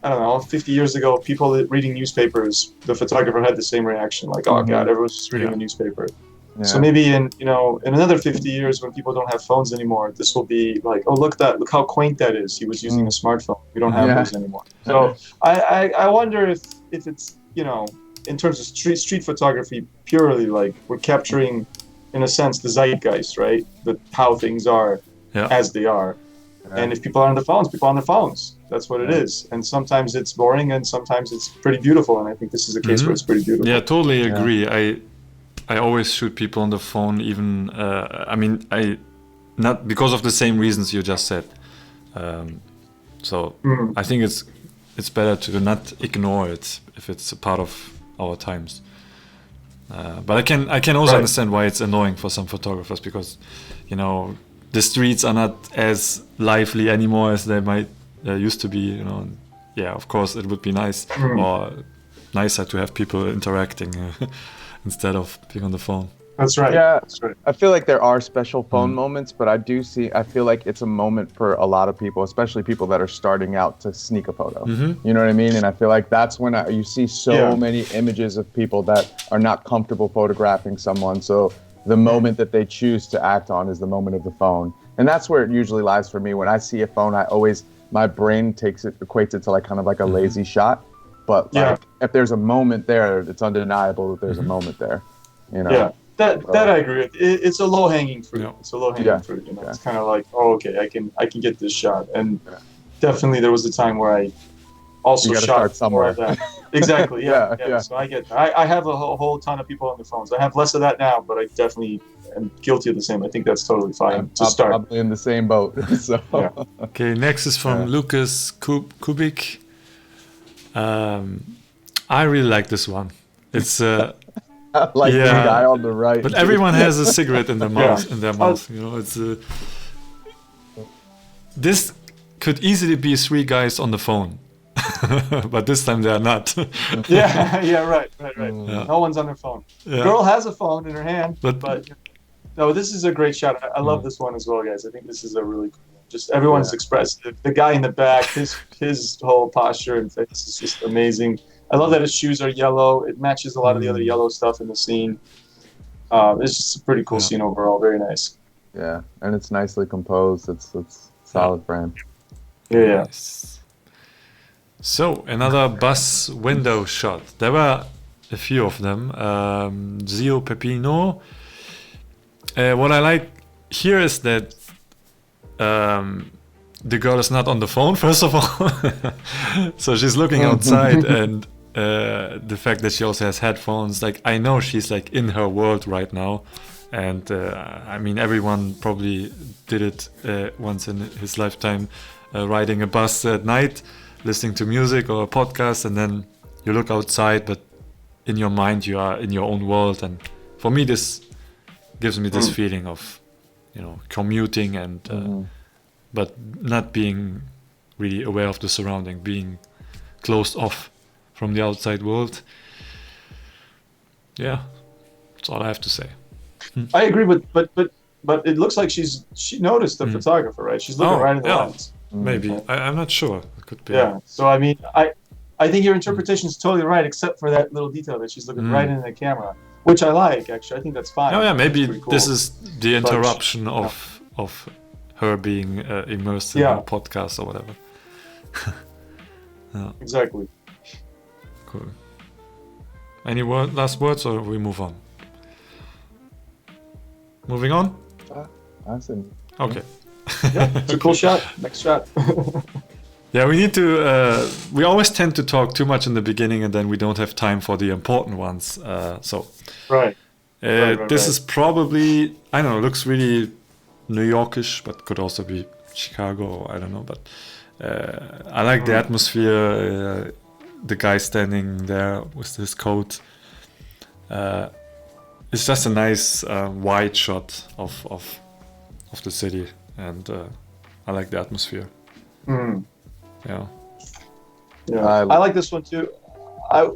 Speaker 2: I don't know, 50 years ago, people reading newspapers, the photographer had the same reaction, like, oh God, everyone's just reading the newspaper. Yeah. So maybe in another 50 years, when people don't have phones anymore, this will be like, oh, look how quaint that is. He was using a smartphone. We don't have those anymore. So I wonder if it's, in terms of street photography, purely like we're capturing, in a sense, the zeitgeist, right? How things are as they are. Yeah. And if people are on the phones, people are on their phones. That's what it is. And sometimes it's boring, and sometimes it's pretty beautiful. And I think this is a case where it's pretty beautiful.
Speaker 1: Yeah, totally agree. I always shoot people on the phone, even not because of the same reasons you just said. I think it's better to not ignore it if it's a part of our times. But I can also understand why it's annoying for some photographers, because the streets are not as lively anymore as they might used to be. Yeah, of course it would be nice or nicer to have people interacting. Instead of being on the phone.
Speaker 2: That's right.
Speaker 3: Yeah,
Speaker 2: that's right.
Speaker 3: I feel like there are special phone moments, but I feel like it's a moment for a lot of people, especially people that are starting out to sneak a photo. You know what I mean? And I feel like that's when you see so many images of people that are not comfortable photographing someone. So the moment that they choose to act on is the moment of the phone. And that's where it usually lies for me. When I see a phone, my brain equates it to like kind of like a lazy shot. But like, if there's a moment there, it's undeniable that there's a moment there.
Speaker 2: Yeah, that I agree with. It's a low hanging fruit. Yeah. It's a low hanging fruit. It's kind of like, oh, okay, I can get this shot. And definitely there was a time where I also shot more of that. Exactly. Yeah. So I get that. I have a whole ton of people on their phones. I have less of that now, but I definitely am guilty of the same. I think that's totally fine to start.
Speaker 3: I'm in the same boat. So.
Speaker 1: Okay, next is from Lukasz Kubik. I really like this one. It's
Speaker 3: like the guy on the right.
Speaker 1: But everyone has a cigarette in their mouth. It's this could easily be three guys on the phone, but this time they are not.
Speaker 2: Right. Yeah. No one's on their phone. Yeah. Girl has a phone in her hand, but no, this is a great shot. I love this one as well, guys. I think this is a really cool. Just everyone's expressive. The guy in the back, his whole posture and face is just amazing. I love that his shoes are yellow. It matches a lot of the other yellow stuff in the scene. It's just a pretty cool scene overall. Very nice.
Speaker 3: Yeah, and it's nicely composed. It's solid frame.
Speaker 2: Yeah.
Speaker 1: Nice. So another bus window shot. There were a few of them. Zio Pepino. What I like here is that the girl is not on the phone, first of all. So she's looking outside, and the fact that she also has headphones, like I know she's like in her world right now. And I mean, everyone probably did it once in his lifetime, riding a bus at night, listening to music or a podcast, and then you look outside, but in your mind you are in your own world. And for me, this gives me this feeling of, commuting and but not being really aware of the surrounding, being closed off from the outside world. Yeah, that's all I have to say.
Speaker 2: I agree, but it looks like she noticed the photographer, right? She's looking right in the lens.
Speaker 1: Maybe. I'm not sure. It could be.
Speaker 2: Yeah. So I mean, I think your interpretation is totally right, except for that little detail that she's looking right into the camera, which I like. Actually, I think that's fine.
Speaker 1: Oh yeah, maybe
Speaker 2: cool.
Speaker 1: This is the interruption of her being immersed in a podcast or whatever.
Speaker 2: Exactly.
Speaker 1: Cool. Any last words, or we move on? Moving on?
Speaker 3: I see.
Speaker 1: Okay.
Speaker 2: Yeah, it's a cool shot. Next shot.
Speaker 1: Yeah, we need to. We always tend to talk too much in the beginning, and then we don't have time for the important ones.
Speaker 2: Right.
Speaker 1: This is probably, I don't know, looks really New Yorkish, but could also be Chicago, or I don't know. But I like the atmosphere. The guy standing there with his coat. It's just a nice wide shot of the city, and I like the atmosphere. Yeah.
Speaker 2: I like this one too.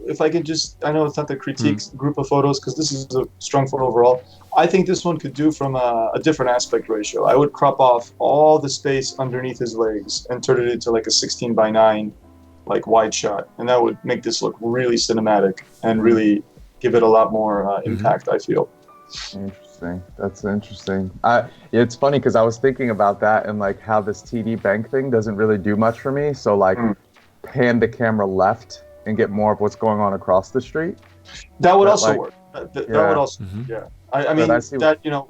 Speaker 2: If I could just, I know it's not the critique group of photos because this is a strong photo overall. I think this one could do from a different aspect ratio. I would crop off all the space underneath his legs and turn it into like a 16:9, like wide shot, and that would make this look really cinematic and really give it a lot more impact, I feel.
Speaker 3: Interesting. That's interesting. It's funny because I was thinking about that and like how this TD Bank thing doesn't really do much for me. So like pan the camera left and get more of what's going on across the street.
Speaker 2: That would also work. That would also, I mean, that,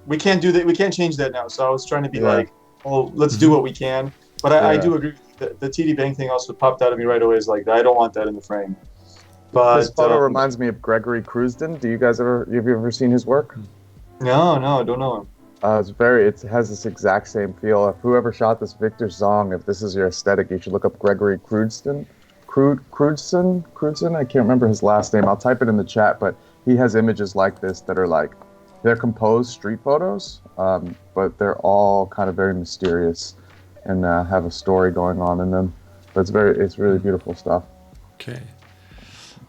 Speaker 2: we can't do that. We can't change that now. So I was trying to be like, oh, let's do what we can. But I do agree. The TD Bank thing also popped out at me right away. Is like, I don't want that in the frame. But
Speaker 3: this photo reminds me of Gregory Crewston. Do you guys have you ever seen his work?
Speaker 2: No, I don't know him.
Speaker 3: It has this exact same feel. If whoever shot this, Victor Zong, if this is your aesthetic, you should look up Gregory Crewston. Crewston? I can't remember his last name. I'll type it in the chat, but he has images like this that are like, they're composed street photos, but they're all kind of very mysterious and have a story going on in them. But it's really beautiful stuff.
Speaker 1: Okay.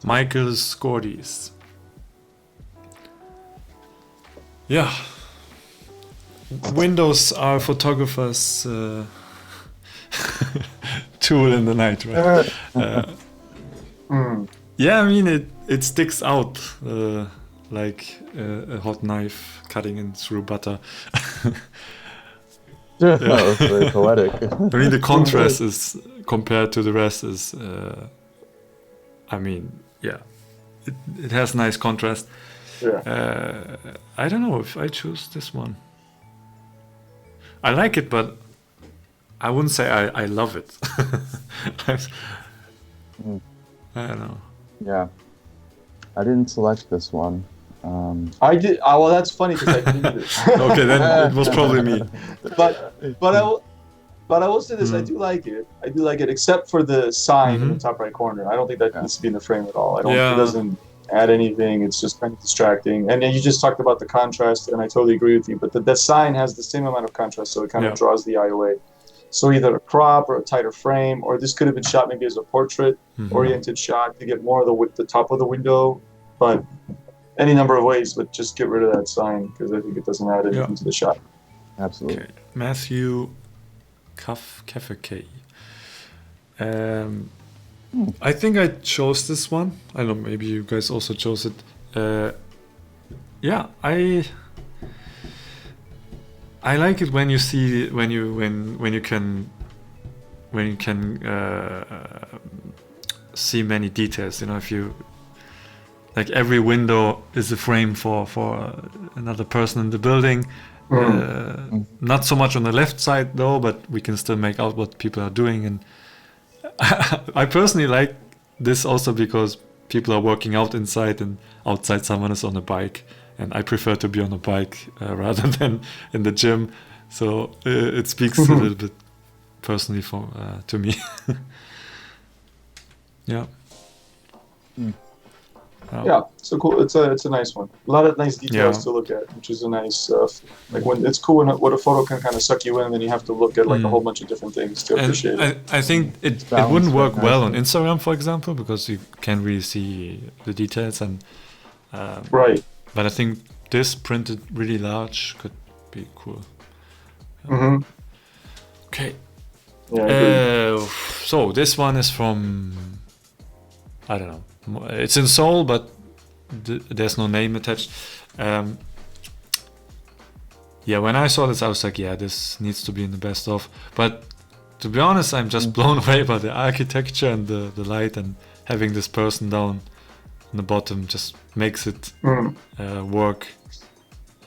Speaker 1: Michael Scordis. Yeah. Windows are photographers' tool in the night, right? Yeah, I mean, it sticks out like a hot knife cutting in through butter.
Speaker 3: That's very poetic.
Speaker 1: I mean, the contrast is, compared to the rest, is, I mean, it has nice contrast. I don't know if I choose this one. I like it, but I wouldn't say I love it. I don't know. Yeah,
Speaker 3: I didn't select this one.
Speaker 2: I did. Well, that's funny because I didn't either.
Speaker 1: Okay, then it was probably me.
Speaker 2: But I will say this: I do like it. I do like it, except for the sign in the top right corner. I don't think that needs to be in the frame at all. It doesn't add anything. It's just kind of distracting. And then you just talked about the contrast, and I totally agree with you. But the sign has the same amount of contrast, so it kind of draws the eye away. So either a crop or a tighter frame, or this could have been shot maybe as a portrait-oriented shot to get more of the top of the window. But any number of ways, but just get rid of that sign because I think it doesn't add anything to the shot.
Speaker 3: Absolutely.
Speaker 1: Okay. Matthew Kafekei. I think I chose this one. I don't know, maybe you guys also chose it. yeah, I like it when you see when you can see many details. You know, if you like every window is a frame for another person in the building. Not so much on the left side though, but we can still make out what people are doing. And I personally like this also because people are working out inside, and outside someone is on a bike, and I prefer to be on a bike rather than in the gym. So it speaks a little bit personally to me. Yeah.
Speaker 2: Yeah, so cool. It's a nice one. A lot of nice details to look at, which is a nice like when it's cool when what a photo can kind of suck you in, and then you have to look at like a whole bunch of different things to appreciate it.
Speaker 1: I think it wouldn't work well on Instagram, for example, because you can't really see the details and
Speaker 2: right.
Speaker 1: But I think this printed really large could be cool. Okay.
Speaker 2: Yeah.
Speaker 1: So this one is from, I don't know. It's in Seoul, but there's no name attached. Yeah, when I saw this, I was like, yeah, this needs to be in the best of. But to be honest, I'm just blown away by the architecture and the light, and having this person down on the bottom just makes it work.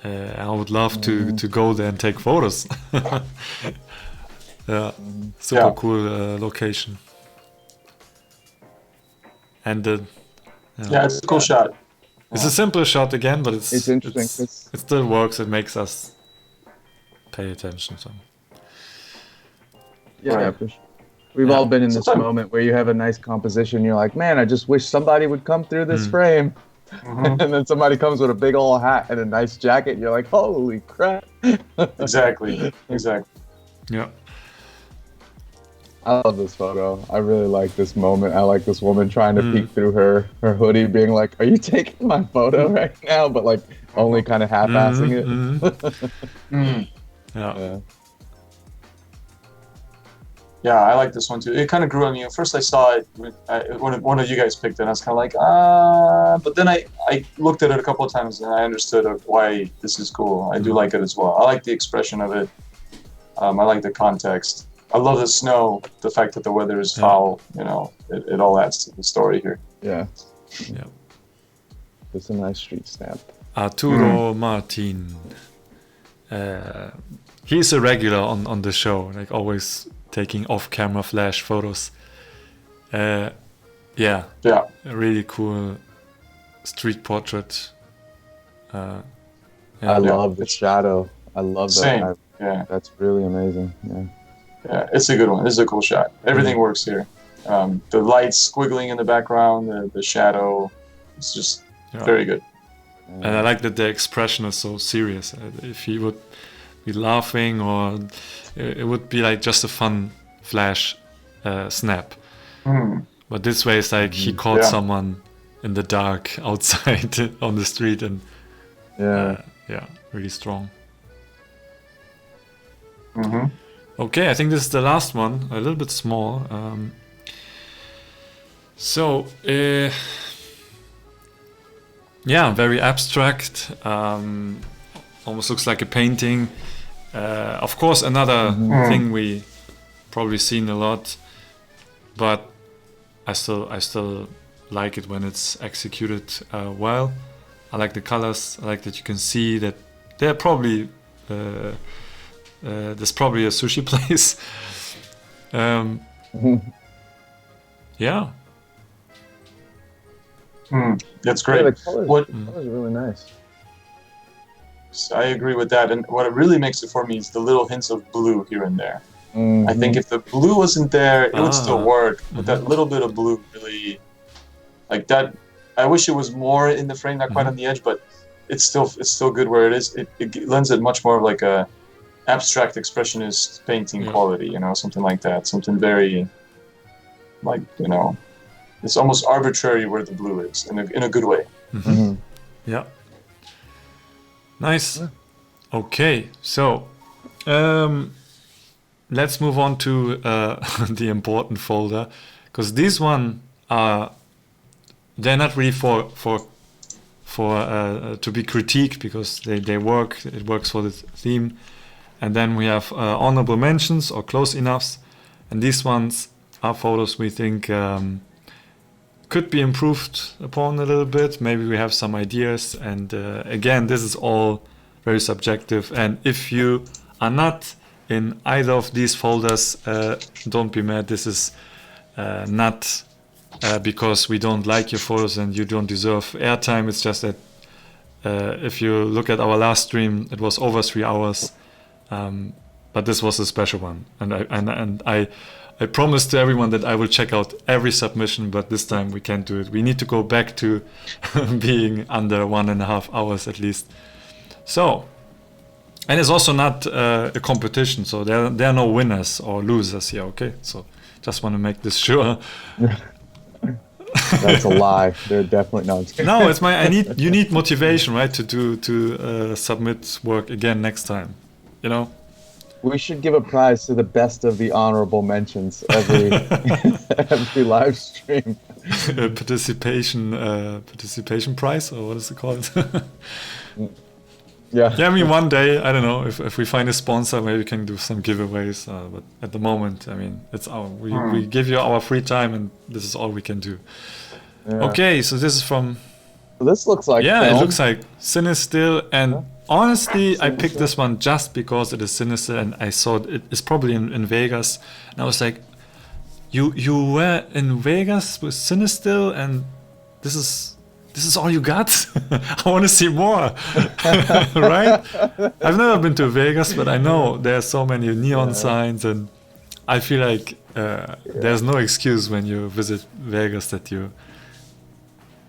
Speaker 1: I would love to go there and take photos. Yeah, super cool location. And
Speaker 2: it's a cool shot.
Speaker 1: It's a simple shot again, but it's
Speaker 3: interesting.
Speaker 1: It still works. It makes us pay attention. So
Speaker 3: yeah, for sure. We've all been in this moment where you have a nice composition. You're like, man, I just wish somebody would come through this frame. And then somebody comes with a big old hat and a nice jacket. And you're like, holy crap.
Speaker 2: Exactly.
Speaker 1: Yeah.
Speaker 3: I love this photo. I really like this moment. I like this woman trying to peek through her hoodie, being like, are you taking my photo right now? But like only kind of half-assing it.
Speaker 2: Yeah, I like this one too. It kind of grew on me. First I saw it when one of you guys picked it, and I was kind of like, but then I looked at it a couple of times and I understood why this is cool. I do like it as well. I like the expression of it. I like the context. I love the snow, the fact that the weather is foul, you know, it all adds to the story here.
Speaker 3: Yeah. It's a nice street stamp.
Speaker 1: Arturo Martin. He's a regular on the show, like always taking off-camera flash photos. A really cool street portrait.
Speaker 3: I love the shadow. I love that.
Speaker 2: Same.
Speaker 3: That's really amazing.
Speaker 2: Yeah, it's a good one. This is a cool shot. Everything works here. The lights squiggling in the background, the shadow. It's just very good.
Speaker 1: And I like that the expression is so serious. If he would be laughing, or it would be like just a fun flash snap. But this way it's like he caught someone in the dark outside on the street, and really strong. Okay, I think this is the last one, a little bit small. Very abstract. Almost looks like a painting. Of course, another thing we probably seen a lot, but I still like it when it's executed well. I like the colors. I like that you can see that they're probably. There's probably a sushi place.
Speaker 2: That's great.
Speaker 3: Yeah, the colors are really nice.
Speaker 2: I agree with that. And what it really makes it for me is the little hints of blue here and there. I think if the blue wasn't there, it would still work. But that little bit of blue really, like that. I wish it was more in the frame, not quite on the edge, but it's still good where it is. It lends it much more of like a abstract expressionist painting quality, you know, something like that. Something very, like, you know, it's almost arbitrary where the blue is in a good way.
Speaker 1: Yeah. Nice. Okay, so let's move on to the important folder, because these one are they're not really for to be critiqued because it works for the theme. And then we have honorable mentions or close enoughs, and these ones are photos we think could be improved upon a little bit. Maybe we have some ideas, and again, this is all very subjective, and if you are not in either of these folders, don't be mad. This is not because we don't like your photos and you don't deserve airtime. It's just that if you look at our last stream, it was over 3 hours, but this was a special one, and I promised to everyone that I will check out every submission, but this time we can't do it. We need to go back to being under 1.5 hours at least. So, and it's also not a competition, so there are no winners or losers here. Okay, so just want to make this sure.
Speaker 3: That's a lie. They're definitely not.
Speaker 1: No, it's you need motivation, right, to submit work again next time. You know.
Speaker 3: We should give a prize to the best of the honorable mentions every live stream.
Speaker 1: Participation prize, or what is it called?
Speaker 3: Yeah.
Speaker 1: Yeah, I mean, one day, I don't know, if we find a sponsor, maybe we can do some giveaways. But at the moment, I mean, we give you our free time, and this is all we can do. Yeah. Okay, so this is from.
Speaker 3: This looks like.
Speaker 1: Yeah,
Speaker 3: film.
Speaker 1: It looks like Cinestill, and honestly, I picked this one just because it is Cinestill, and I saw it's probably in Vegas, and I was like, you were in Vegas with Cinestill, and this is all you got? I want to see more, right? I've never been to Vegas, but I know there are so many neon signs, and I feel like there's no excuse when you visit Vegas that you.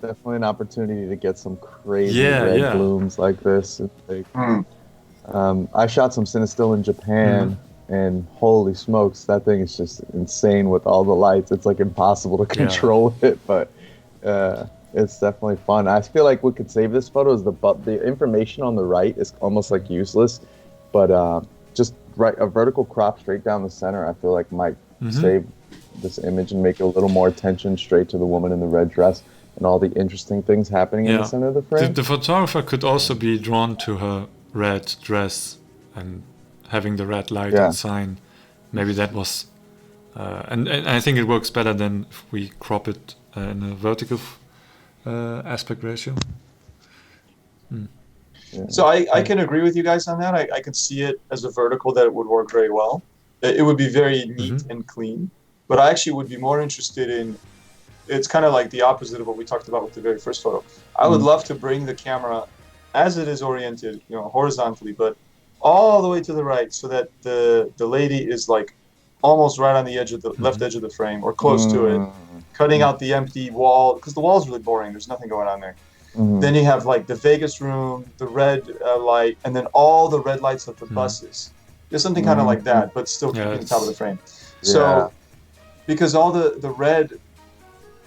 Speaker 3: Definitely an opportunity to get some crazy red blooms like this. I shot some Cinestill in Japan, and holy smokes, that thing is just insane with all the lights. It's like impossible to control it, but it's definitely fun. I feel like what could save this photo is the information on the right is almost like useless, but just a vertical crop straight down the center, I feel like might save this image and make it a little more attention straight to the woman in the red dress and all the interesting things happening in the center of the frame.
Speaker 1: The photographer could also be drawn to her red dress and having the red light and sign. Maybe that was, and I think it works better than if we crop it in a vertical aspect ratio.
Speaker 2: Yeah. So I can agree with you guys on that. I could see it as a vertical that it would work very well. It would be very neat and clean. But I actually would be more interested in. It's kind of like the opposite of what we talked about with the very first photo. I would love to bring the camera as it is oriented, horizontally, but all the way to the right, so that the lady is like almost right on the edge of the left edge of the frame or close to it, cutting out the empty wall, because the wall is really boring. There's nothing going on there. Then you have like the Vegas room, the red light, and then all the red lights of the buses. There's something kind of like that, but still keeping the top of the frame. So because all the red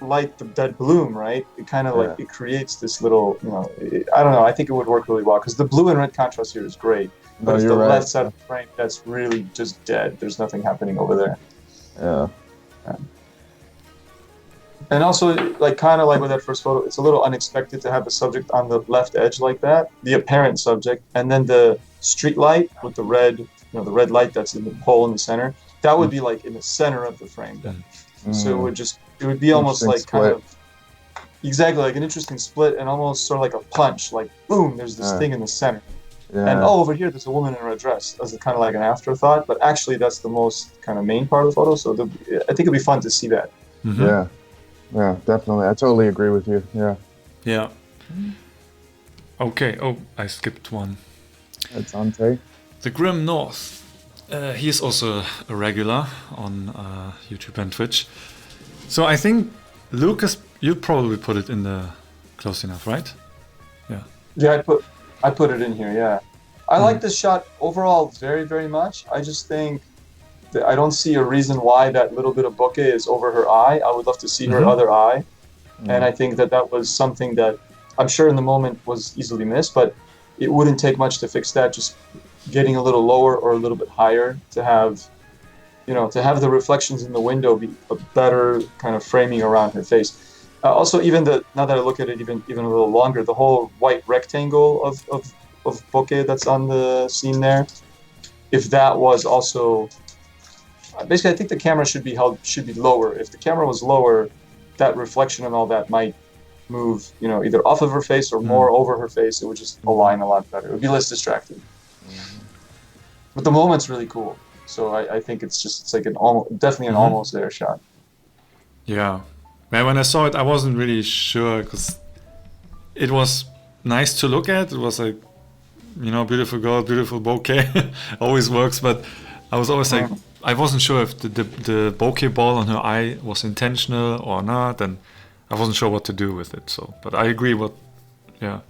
Speaker 2: light, that bloom, right? It kind of like it creates this little, I don't know. I think it would work really well because the blue and red contrast here is great. But it's the left side of the frame that's really just dead. There's nothing happening over there.
Speaker 3: Yeah.
Speaker 2: And also, like kind of like with that first photo, it's a little unexpected to have the subject on the left edge like that, the apparent subject, and then the street light with the red, the red light that's in the hole in the center. That would be like in the center of the frame then. So it would be almost like kind of exactly like an interesting split and almost sort of like a punch, like boom, there's this thing in the center. And over here there's a woman in a red dress as kind of like an afterthought, but actually that's the most kind of main part of the photo. So I think it'd be fun to see that.
Speaker 3: Yeah, definitely. I totally agree with you.
Speaker 1: Yeah. Okay. Oh, I skipped one.
Speaker 3: It's Ante.
Speaker 1: The Grim North. He's also a regular on YouTube and Twitch. So I think Lucas, you probably put it in the close enough, right?
Speaker 2: Yeah, I put it in here. Yeah, I like this shot overall very, very much. I just think that I don't see a reason why that little bit of bokeh is over her eye. I would love to see her other eye, and I think that was something that I'm sure in the moment was easily missed, but it wouldn't take much to fix that. Just getting a little lower or a little bit higher to have the reflections in the window be a better kind of framing around her face. Also, now that I look at it even a little longer, the whole white rectangle of bokeh that's on the scene there, if that was also basically, I think the camera should be lower. If the camera was lower, that reflection and all that might move, either off of her face or more over her face. It would just align a lot better. It would be less distracting. But the moment's really cool. So I think it's like definitely an almost there shot.
Speaker 1: Yeah. When I saw it, I wasn't really sure because it was nice to look at. It was like, beautiful girl, beautiful bokeh. Always works, but I was always like, I wasn't sure if the bokeh ball on her eye was intentional or not, and I wasn't sure what to do with it. So, but I agree. Yeah,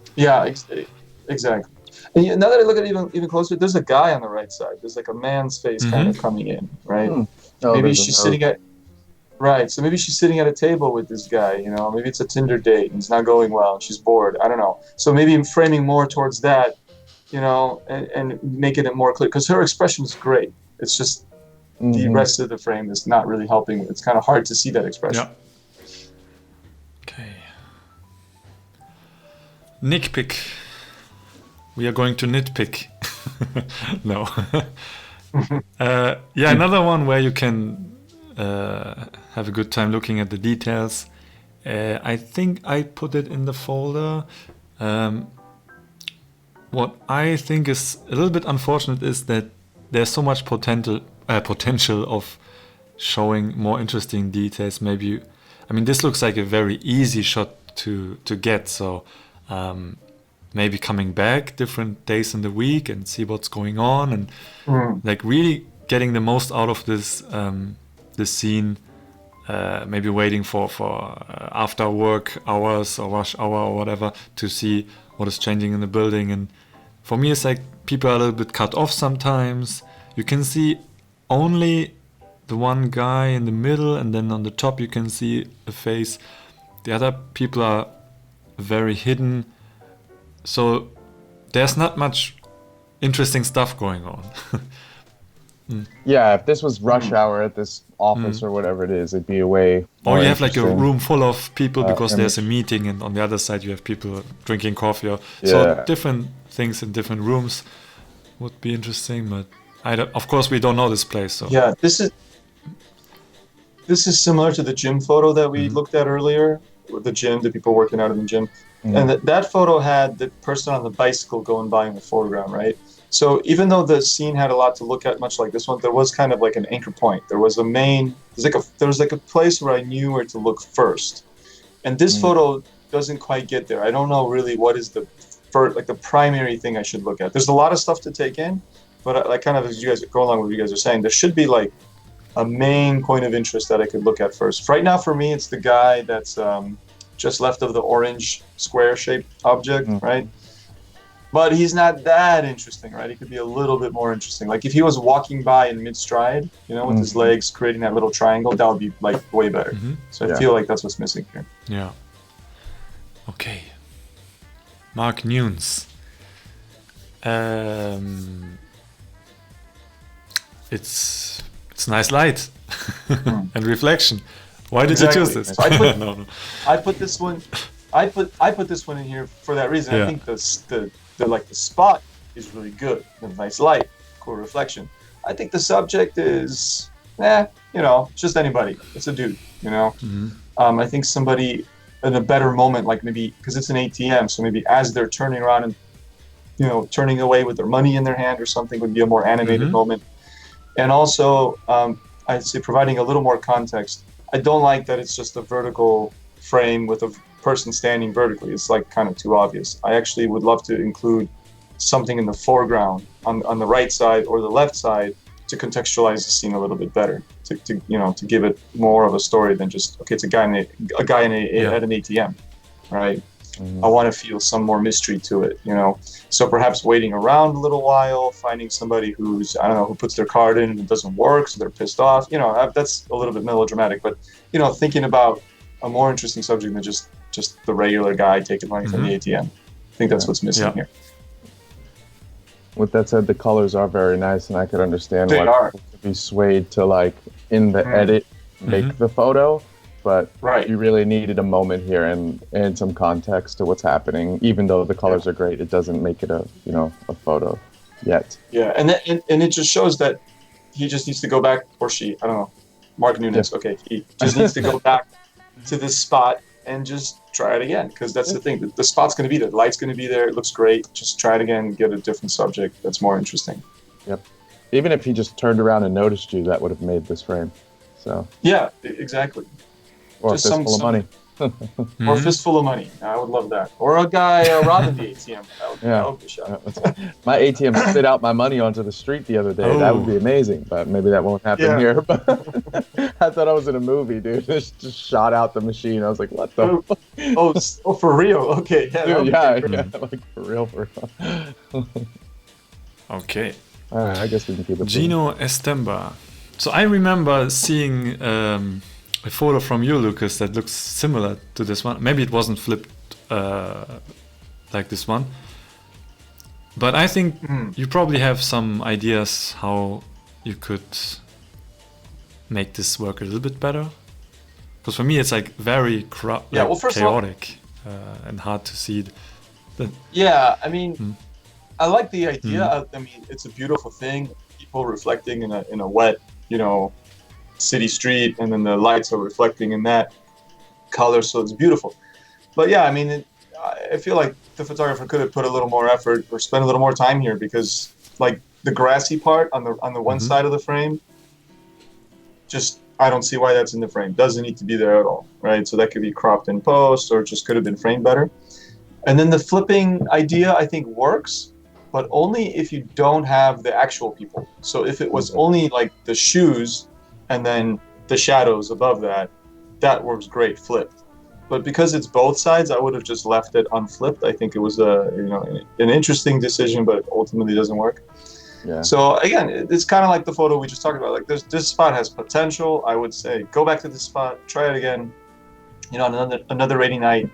Speaker 2: exactly. And now that I look at it even closer, there's a guy on the right side. There's like a man's face kind of coming in, right?
Speaker 3: Oh,
Speaker 2: maybe she's sitting at so maybe she's sitting at a table with this guy. Maybe it's a Tinder date and it's not going well and she's bored. I don't know. So maybe I'm framing more towards that, and making it more clear because her expression is great. It's just the rest of the frame is not really helping. It's kind of hard to see that expression.
Speaker 1: Yeah. Okay. Nitpick. We are going to nitpick. No. Another one where you can have a good time looking at the details. I think I put it in the folder. What I think is a little bit unfortunate is that there's so much potential of showing more interesting details. This looks like a very easy shot to get. So maybe coming back different days in the week and see what's going on and like really getting the most out of this scene. Maybe waiting for after work hours or rush hour or whatever to see what is changing in the building. And for me, it's like people are a little bit cut off sometimes. You can see only the one guy in the middle, and then on the top you can see a face. The other people are very hidden. So there's not much interesting stuff going on.
Speaker 3: Yeah, if this was rush hour at this office or whatever it is, it'd be a way more
Speaker 1: or you have like a room full of people because
Speaker 3: image.
Speaker 1: there's a meeting, and on the other side you have people drinking coffee. So different things in different rooms would be interesting, but of course we don't know this place. So
Speaker 2: yeah, this is similar to the gym photo that we looked at earlier, with the gym, the people working out in the gym. And that photo had the person on the bicycle going by in the foreground, right? So even though the scene had a lot to look at, much like this one, there was kind of like an anchor point. There was there was a place where I knew where to look first. And this photo doesn't quite get there. I don't know really what is the primary thing I should look at. There's a lot of stuff to take in, but like kind of as you guys go along with what you guys are saying, there should be like a main point of interest that I could look at first. Right now for me, it's the guy that's just left of the orange square-shaped object, right? But he's not that interesting, right? He could be a little bit more interesting. Like if he was walking by in mid-stride, with his legs creating that little triangle, that would be like way better. So I feel like that's what's missing here.
Speaker 1: Yeah. Okay. Mark Nunes. It's nice light and reflection. Why did you choose this?
Speaker 2: So I put this one. I put this one in here for that reason. Yeah. I think the spot is really good. The nice light, cool reflection. I think the subject is, just anybody. It's a dude, I think somebody in a better moment, like maybe because it's an ATM, so maybe as they're turning around and turning away with their money in their hand or something would be a more animated moment. And also, I'd say providing a little more context. I don't like that it's just a vertical frame with a person standing vertically. It's like kind of too obvious. I actually would love to include something in the foreground on the right side or the left side to contextualize the scene a little bit better, to give it more of a story than just, okay, it's a guy at an ATM, right? I want to feel some more mystery to it, So perhaps waiting around a little while, finding somebody who puts their card in and it doesn't work, so they're pissed off. That's a little bit melodramatic, but thinking about a more interesting subject than just the regular guy taking money from the ATM. I think that's what's missing here.
Speaker 3: With that said, the colors are very nice, and I could understand why people could be swayed to, like, in the edit, make the photo. but
Speaker 2: Right.
Speaker 3: you really needed a moment here and some context to what's happening. Even though the colors are great, it doesn't make it a photo yet.
Speaker 2: Yeah, and it just shows that he just needs to go back, or she, I don't know, Mark Nunes.
Speaker 3: Yeah.
Speaker 2: Okay, he just needs to go back to this spot and just try it again, because that's the thing. The spot's going to be there, the light's going to be there. It looks great. Just try it again. Get a different subject that's more interesting.
Speaker 3: Yep. Even if he just turned around and noticed you, that would have made this frame. So.
Speaker 2: Yeah, exactly.
Speaker 3: Or
Speaker 2: just
Speaker 3: a fistful of money.
Speaker 2: Or a fistful of money. I would love that. Or a guy robbing the ATM. That would be a shot.
Speaker 3: My ATM spit out my money onto the street the other day.
Speaker 1: Oh.
Speaker 3: That would be amazing, but maybe that won't happen here. But I thought I was in a movie, dude. Just shot out the machine. I was like, what the fuck?
Speaker 2: Oh, for real? Okay. Yeah,
Speaker 3: Dude, yeah, like for real.
Speaker 1: Okay.
Speaker 3: All right, I guess we can keep it.
Speaker 1: Gino Estemba. So I remember seeing a photo from you, Lucas, that looks similar to this one. Maybe it wasn't flipped like this one. But I think you probably have some ideas how you could make this work a little bit better. Because for me, it's like very chaotic and hard to see.
Speaker 2: Yeah, I mean, I like the idea. I mean, it's a beautiful thing. People reflecting in a wet, city street, and then the lights are reflecting in that color, so it's beautiful. But yeah, I mean, I feel like the photographer could have put a little more effort or spent a little more time here, because like the grassy part on the one side of the frame, just I don't see why that's in the frame. Doesn't need to be there at all, right? So that could be cropped in post, or just could have been framed better. And then the flipping idea, I think, works, but only if you don't have the actual people. So if it was only like the shoes and then the shadows above that, that works great flipped. But because it's both sides, I would have just left it unflipped. I think it was an interesting decision, but ultimately doesn't work.
Speaker 3: Yeah.
Speaker 2: So again, it's kind of like the photo we just talked about. Like this spot has potential. I would say go back to this spot, try it again, on another rainy night,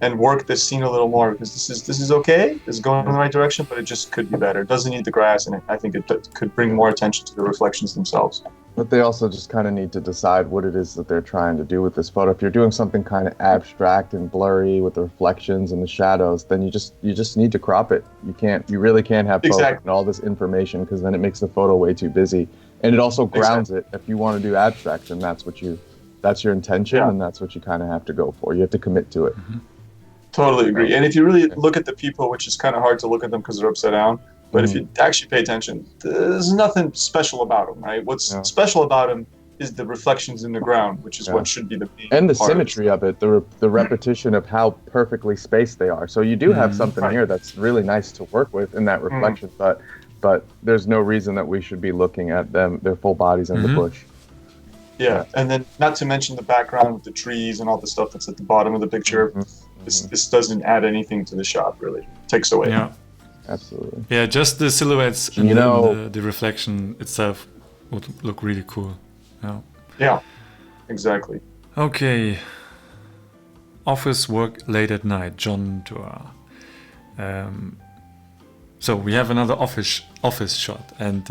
Speaker 2: and work this scene a little more, because this is okay. It's going in the right direction, but it just could be better. It doesn't need the grass, and I think it could bring more attention to the reflections themselves.
Speaker 3: But they also just kind of need to decide what it is that they're trying to do with this photo. If you're doing something kind of abstract and blurry with the reflections and the shadows, then you just need to crop it. You really can't have photos and all this information, because then it makes the photo way too busy. And it also grounds it. If you want to do abstract, then that's your intention, and that's what you kind of have to go for. You have to commit to it.
Speaker 1: Mm-hmm.
Speaker 2: Totally agree. And if you really look at the people, which is kind of hard to look at them because they're upside down, but if you actually pay attention, there's nothing special about them, right? What's special about them is the reflections in the ground, which is what should be the main
Speaker 3: and the
Speaker 2: part
Speaker 3: symmetry of it, the repetition of how perfectly spaced they are. So you do have something here that's really nice to work with in that reflection, but there's no reason that we should be looking at their full bodies in the bush.
Speaker 2: Yeah, and then not to mention the background with the trees and all the stuff that's at the bottom of the picture. This doesn't add anything to the shot, really. Takes away.
Speaker 1: Yeah,
Speaker 3: absolutely.
Speaker 1: Yeah, just the silhouettes and then the reflection itself would look really cool.
Speaker 2: Yeah, exactly.
Speaker 1: Okay. Office work late at night, John Dua. So we have another office shot, and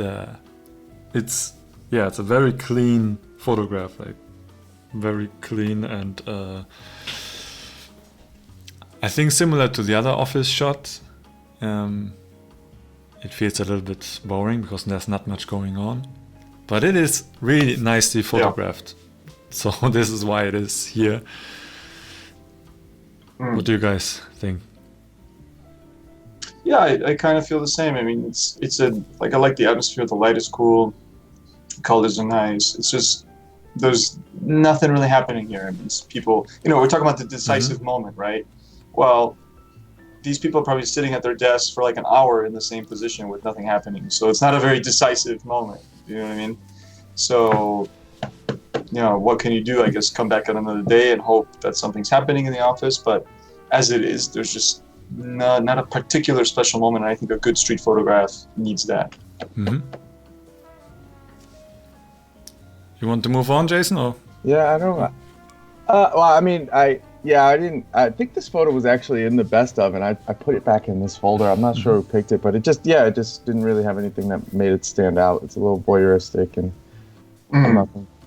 Speaker 1: it's a very clean photograph, like very clean, and I think similar to the other office shot. It feels a little bit boring because there's not much going on, but it is really nicely photographed. So this is why it is here. What do you guys think?
Speaker 2: Yeah, I kind of feel the same. I mean, it's I like the atmosphere. The light is cool, colors are nice. It's just there's nothing really happening here. I mean, it's people. We're talking about the decisive moment, right? Well, these people are probably sitting at their desks for like an hour in the same position with nothing happening. So it's not a very decisive moment. You know what I mean? So, what can you do? I guess come back on another day and hope that something's happening in the office. But as it is, there's just not a particular special moment. And I think a good street photograph needs that.
Speaker 1: Mm-hmm. You want to move on, Jason? Or?
Speaker 3: Yeah, I don't know. Well, I mean, I think this photo was actually in the best of, and I put it back in this folder. I'm not sure who picked it, but it just didn't really have anything that made it stand out. It's a little voyeuristic and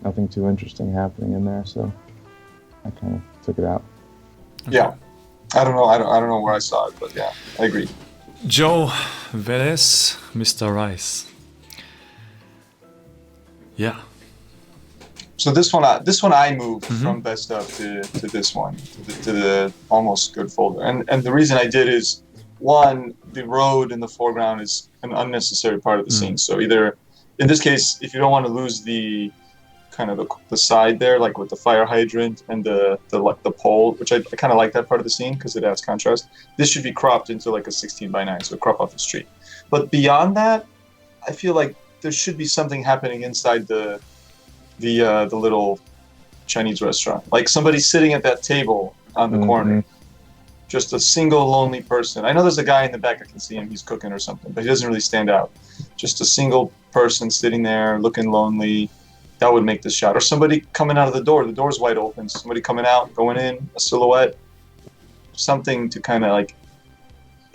Speaker 3: nothing too interesting happening in there. So I kind of took it out.
Speaker 2: Yeah, I don't know. I don't know where I saw it, but yeah, I agree.
Speaker 1: Joe Velez, Mr. Rice. Yeah.
Speaker 2: So this one I moved from best of to this one, to the almost good folder. And the reason I did is, one, the road in the foreground is an unnecessary part of the scene. So either, in this case, if you don't want to lose the kind of the side there, like with the fire hydrant and the pole, which I kind of like that part of the scene because it adds contrast. This should be cropped into like a 16:9, so crop off the street. But beyond that, I feel like there should be something happening inside the little Chinese restaurant. Like somebody sitting at that table on the corner. Just a single lonely person. I know there's a guy in the back, I can see him, he's cooking or something, but he doesn't really stand out. Just a single person sitting there looking lonely. That would make this shot. Or somebody coming out of the door's wide open. Somebody coming out, going in, a silhouette. Something to kind of like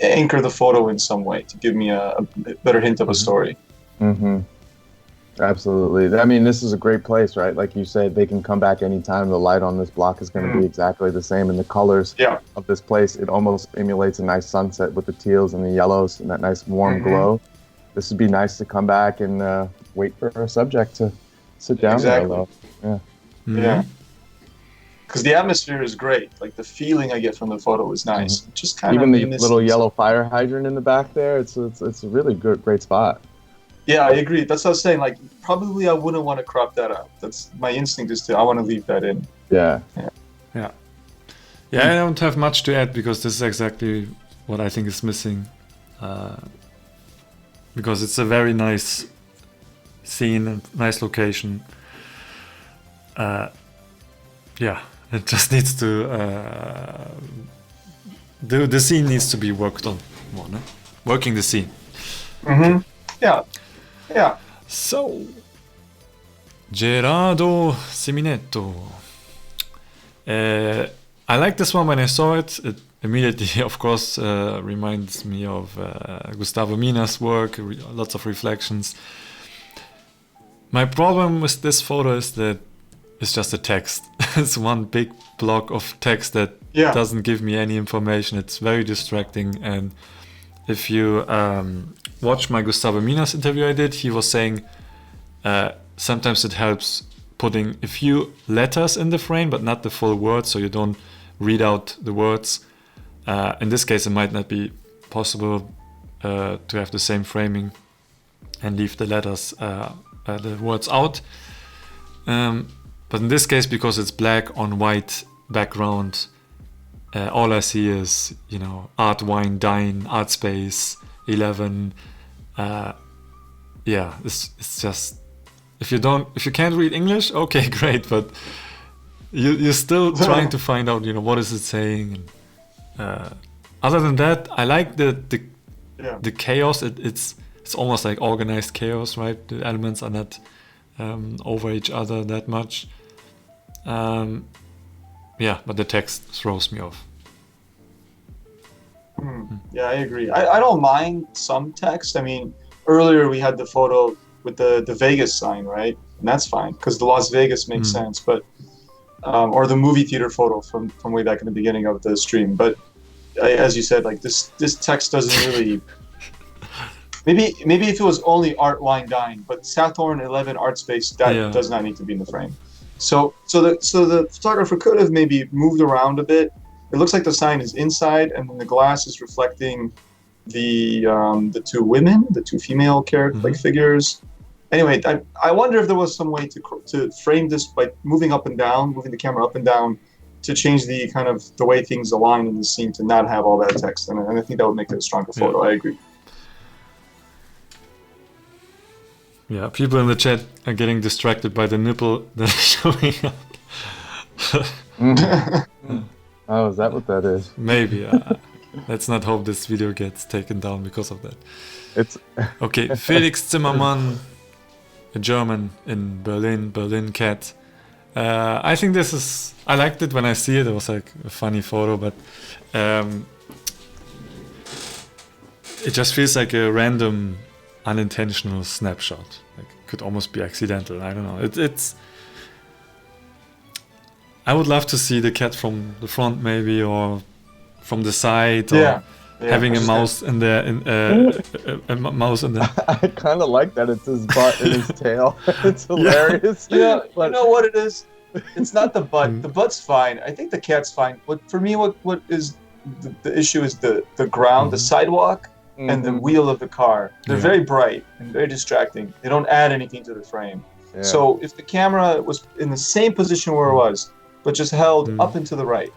Speaker 2: anchor the photo in some way to give me a better hint of a story.
Speaker 3: Absolutely. I mean, this is a great place, right? Like you said, they can come back anytime. The light on this block is going to be exactly the same. And the colors of this place, it almost emulates a nice sunset with the teals and the yellows and that nice warm glow. This would be nice to come back and wait for a subject to sit down there, though.
Speaker 2: Yeah. Because the atmosphere is great. Like the feeling I get from the photo is nice. Just kind
Speaker 3: even
Speaker 2: of
Speaker 3: the little yellow fire hydrant in the back there. It's a really great spot.
Speaker 2: Yeah, I agree. That's what I was saying. Like, probably I wouldn't want to crop that out. That's my instinct is I want to leave that in.
Speaker 1: Yeah, I don't have much to add because this is exactly what I think is missing. Because it's a very nice scene and nice location. It just needs to the scene needs to be worked on more. No? Working the scene.
Speaker 2: Yeah.
Speaker 1: So, Gerardo Seminetto. I like this one when I saw it. It immediately, of course, reminds me of Gustavo Mina's work, lots of reflections. My problem with this photo is that it's just a text. It's one big block of text that doesn't give me any information. It's very distracting. And if you watch my Gustavo Mina's interview I did, he was saying sometimes it helps putting a few letters in the frame, but not the full word, so you don't read out the words. In this case, it might not be possible to have the same framing and leave the letters, the words out. But in this case, because it's black on white background, all I see is, Art Wine Dine, Art Space 11. It's just if you can't read English, okay, great, but you're still trying to find out, what is it saying. And, other than that, I like the chaos. It's almost like organized chaos, right? The elements are not over each other that much. But the text throws me off.
Speaker 2: Yeah, I agree. I don't mind some text. I mean, earlier we had the photo with the Vegas sign, right? And that's fine because the Las Vegas makes sense. But or the movie theater photo from way back in the beginning of the stream. But as you said, like this text doesn't really. Maybe if it was only Art Wine Dine, but Saturn 11 Art Space does not need to be in the frame. So the photographer could have maybe moved around a bit. It looks like the sign is inside, and then the glass is reflecting the two women, the two female like figures. Anyway, I wonder if there was some way to frame this by moving the camera up and down, to change the kind of the way things align in the scene to not have all that text, and I think that would make it a stronger photo. I agree.
Speaker 1: Yeah, people in the chat are getting distracted by the nipple that's showing up.
Speaker 3: Oh, is that what that is?
Speaker 1: Maybe. Let's not hope this video gets taken down because of that.
Speaker 3: It's
Speaker 1: okay. Felix Zimmermann, a German in Berlin cat. I think this is. I liked it when I see it. It was like a funny photo, but it just feels like a random, unintentional snapshot. Like it could almost be accidental. I don't know. I would love to see the cat from the front, maybe, or from the side, or
Speaker 2: Yeah.
Speaker 1: having a mouse in there, a mouse in there.
Speaker 3: I kind of like that it's his butt and his tail. It's hilarious.
Speaker 2: Yeah,
Speaker 3: but
Speaker 2: you know what it is? It's not the butt. The butt's fine. I think the cat's fine. But for me, what is the issue is the ground, the sidewalk, and the wheel of the car. They're very bright and very distracting. They don't add anything to the frame.
Speaker 3: Yeah.
Speaker 2: So if the camera was in the same position where it was, but just held up and to the right,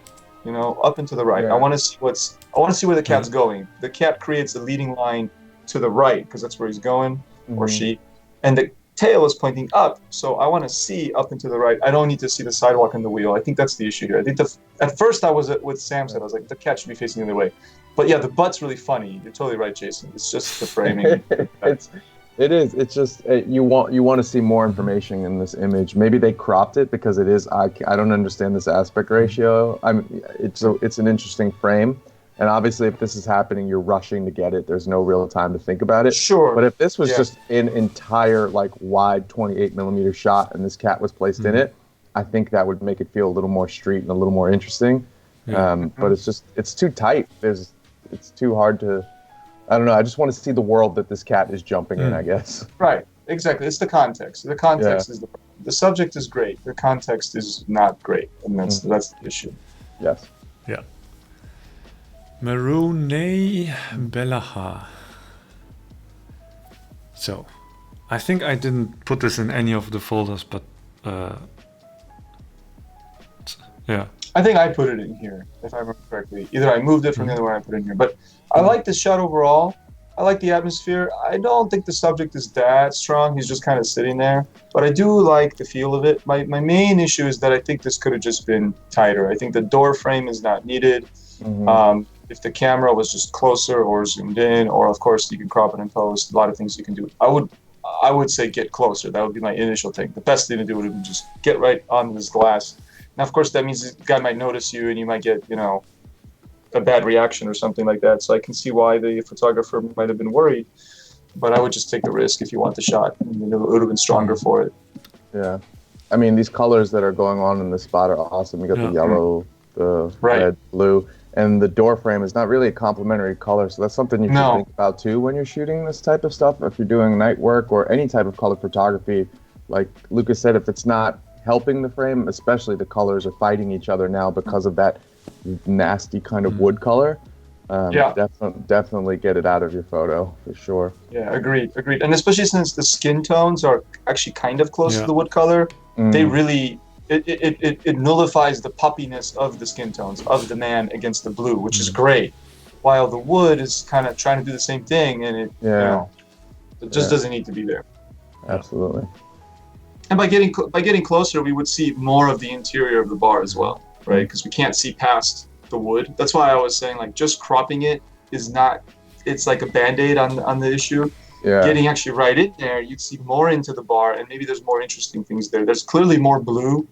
Speaker 2: you know, up and to the right.
Speaker 3: Yeah.
Speaker 2: I want to see where the cat's going. The cat creates a leading line to the right because that's where he's going, or she, and the tail is pointing up. So I want to see up and to the right. I don't need to see the sidewalk and the wheel. I think that's the issue here. I think at first I was with Sam said, I was like, the cat should be facing the other way. But yeah, the butt's really funny. You're totally right, Jason. It's just the framing.
Speaker 3: It is. It's just you want to see more information in this image. Maybe they cropped it because it is. I don't understand this aspect ratio. It's an interesting frame, and obviously if this is happening, you're rushing to get it. There's no real time to think about it.
Speaker 2: Sure.
Speaker 3: But if this was just an entire like wide 28mm shot and this cat was placed in it, I think that would make it feel a little more street and a little more interesting.
Speaker 1: Yeah.
Speaker 3: But it's too tight. It's too hard to. I don't know. I just want to see the world that this cat is jumping in, I guess.
Speaker 2: Right. Exactly. It's the context. The context is the subject is great. The context is not great, and that's the issue.
Speaker 3: Yes.
Speaker 1: Yeah. Marune Bellaha. So, I think I didn't put this in any of the folders, but yeah.
Speaker 2: I think I put it in here, if I remember correctly. Either I moved it from the other one, I put it in here. But I like this shot overall. I like the atmosphere. I don't think the subject is that strong. He's just kind of sitting there. But I do like the feel of it. My main issue is that I think this could have just been tighter. I think the door frame is not needed. If the camera was just closer or zoomed in, or of course you can crop it in post, a lot of things you can do. I would say get closer. That would be my initial thing. The best thing to do would be just get right on this glass. Now, of course, that means the guy might notice you and you might get, you know, a bad reaction or something like that. So I can see why the photographer might have been worried. But I would just take the risk if you want the shot. I mean, it would have been stronger for it.
Speaker 3: Yeah. I mean, these colors that are going on in this spot are awesome. You got the yellow, the red, blue, and the door frame is not really a complementary color. So that's something you should think about, too, when you're shooting this type of stuff. If you're doing night work or any type of color photography, like Lukasz said, if it's not helping the frame, especially the colors are fighting each other now because of that nasty kind of wood color. Definitely get it out of your photo for sure.
Speaker 2: Yeah, agreed. And especially since the skin tones are actually kind of close to the wood color, they really it nullifies the puppiness of the skin tones of the man against the blue, which is great. While the wood is kind of trying to do the same thing, and it just doesn't need to be there.
Speaker 3: Absolutely.
Speaker 2: And by getting closer, we would see more of the interior of the bar as well, right? Because we can't see past the wood. That's why I was saying, like, just cropping it is not. It's like a band-aid on the issue. Yeah. Getting actually right in there, you'd see more into the bar, and maybe there's more interesting things there. There's clearly more blue,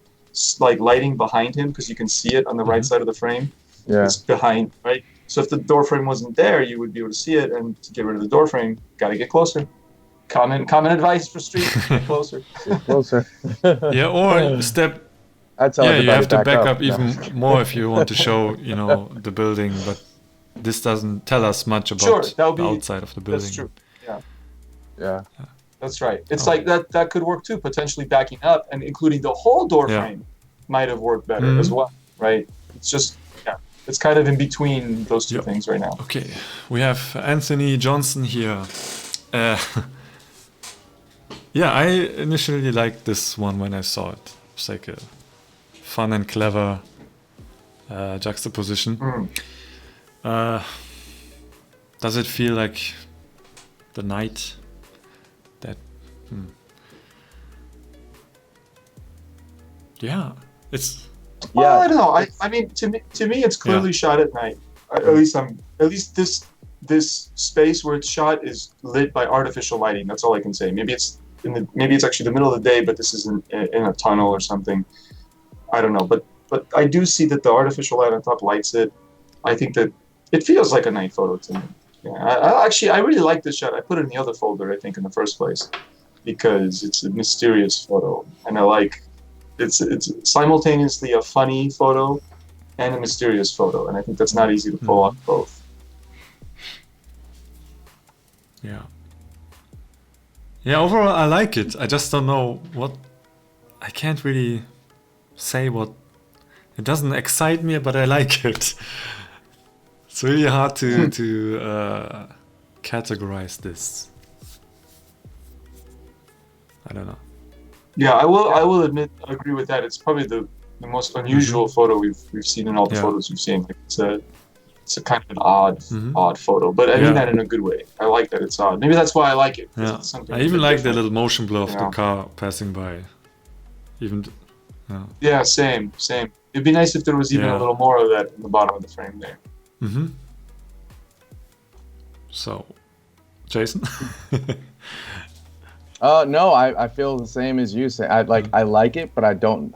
Speaker 2: like lighting behind him, because you can see it on the right side of the frame. Yeah. It's behind, right? So if the door frame wasn't there, you would be able to see it. And to get rid of the door frame, got to get closer. Common advice for street: get closer.
Speaker 3: Get closer.
Speaker 1: Yeah, or step. You have to back up even more if you want to show, you know, the building. But this doesn't tell us much about the outside of the building.
Speaker 2: That's true.
Speaker 3: Yeah.
Speaker 2: That's right. It's like that could work too. Potentially backing up and including the whole door frame might have worked better as well, right? It's just it's kind of in between those two things right now.
Speaker 1: Okay, we have Anthony Johnson here. I initially liked this one when I saw it. It's like a fun and clever juxtaposition. Does it feel like the night? It's.
Speaker 2: Well, I don't know. I mean, to me, it's clearly shot at night. At least this space where it's shot is lit by artificial lighting. That's all I can say. Maybe it's actually the middle of the day, but this isn't in a tunnel or something. I don't know, but I do see that the artificial light on top lights it. I think that it feels like a night photo to me. Yeah, I really like this shot. I put it in the other folder, I think, in the first place, because it's a mysterious photo, and I like it's simultaneously a funny photo and a mysterious photo, and I think that's not easy to pull off both.
Speaker 1: Yeah. Yeah, overall I like it. I just don't know I can't really say what. It doesn't excite me, but I like it. It's really hard to categorize this. I don't know.
Speaker 2: Yeah, I will admit, I agree with that. It's probably the most unusual photo we've seen in all the photos we've seen. Like it's a kind of an odd photo, but I mean that in a good way. I like that it's odd. Maybe that's why I like it.
Speaker 1: Yeah.
Speaker 2: It's something
Speaker 1: I even like the
Speaker 2: different.
Speaker 1: little motion blur of the car passing by.
Speaker 2: Yeah, same. It'd be nice if there was even a little more of that in the bottom of the frame there.
Speaker 1: Mm-hmm. So, Jason?
Speaker 3: No, I feel the same as you say. I like it, but I don't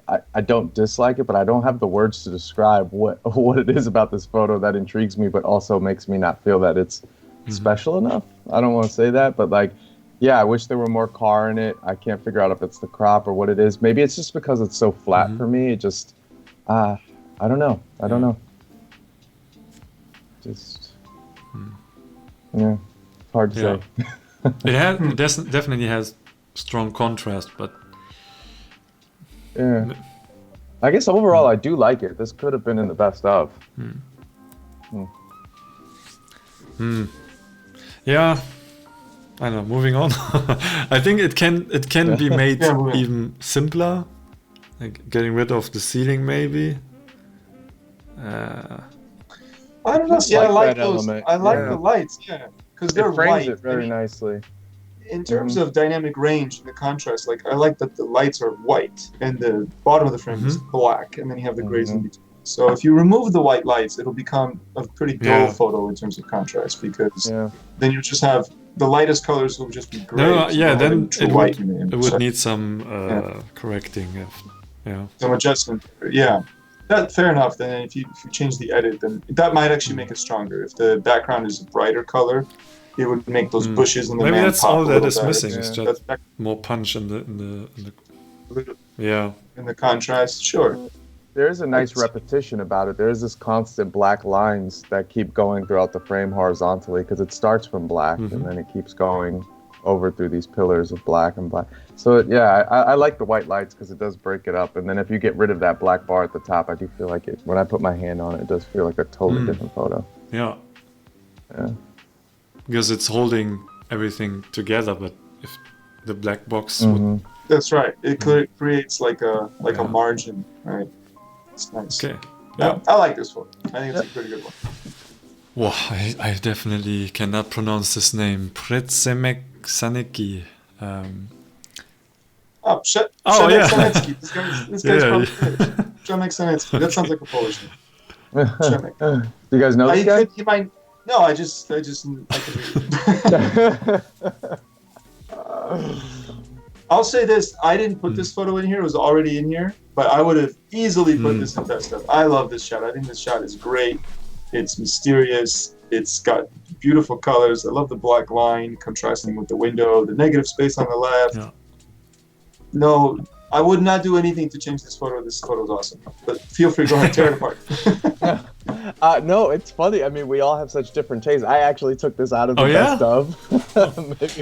Speaker 3: dislike it, but I don't have the words to describe what it is about this photo that intrigues me, but also makes me not feel that it's special enough. I don't want to say that, but like, yeah, I wish there were more car in it. I can't figure out if it's the crop or what it is. Maybe it's just because it's so flat for me. It just, I don't know. Just, yeah, it's hard to say.
Speaker 1: It definitely has strong contrast, but
Speaker 3: yeah, I guess overall I do like it. This could have been in the best of.
Speaker 1: Yeah, I don't know. Moving on, I think it can be made even simpler, like getting rid of the ceiling maybe.
Speaker 2: I don't know. Yeah, I like those. Element. I like the lights. Yeah, because they're
Speaker 3: frames
Speaker 2: white.
Speaker 3: It very nicely.
Speaker 2: In terms of dynamic range and the contrast, like I like that the lights are white and the bottom of the frame is black, and then you have the grays in between. So if you remove the white lights, it'll become a pretty dull photo in terms of contrast, because then you just have the lightest colors will just be gray.
Speaker 1: Then it would need some correcting.
Speaker 2: Some adjustment. Yeah. That fair enough. Then if you change the edit, then that might actually make it stronger. If the background is a brighter color, it would make those bushes in the
Speaker 1: maybe
Speaker 2: man
Speaker 1: that's
Speaker 2: pop
Speaker 1: all
Speaker 2: a
Speaker 1: that
Speaker 2: little
Speaker 1: is
Speaker 2: better.
Speaker 1: missing. It's just more punch in the
Speaker 2: in the contrast. Sure.
Speaker 3: There's a nice repetition about it. There's this constant black lines that keep going throughout the frame horizontally, because it starts from black and then it keeps going over through these pillars of black and black. So yeah, I like the white lights because it does break it up. And then if you get rid of that black bar at the top, I do feel like it, when I put my hand on it, it does feel like a totally different photo.
Speaker 1: Yeah. Because it's holding everything together, but if the black box would...
Speaker 2: That's right. It creates like a margin, right? It's nice.
Speaker 1: Okay.
Speaker 2: Yeah. I like this photo. I think it's a pretty good one.
Speaker 1: Wow, I definitely cannot pronounce this name. Przemek Sanecki.
Speaker 2: Przemek Sanecki. This guy's probably Przemek Sanecki. That sounds like a Polish name. Przemek.
Speaker 3: Do you guys know this guy?
Speaker 2: He might. No, I can read it. I'll say this: I didn't put this photo in here; it was already in here. But I would have easily put this in best of. I love this shot. I think this shot is great. It's mysterious. It's got beautiful colors. I love the black line contrasting with the window, the negative space on the left.
Speaker 1: Yeah.
Speaker 2: No, I would not do anything to change this photo. This photo is awesome. But feel free, go ahead, tear it apart.
Speaker 3: No, it's funny. I mean, we all have such different tastes. I actually took this out of the best of.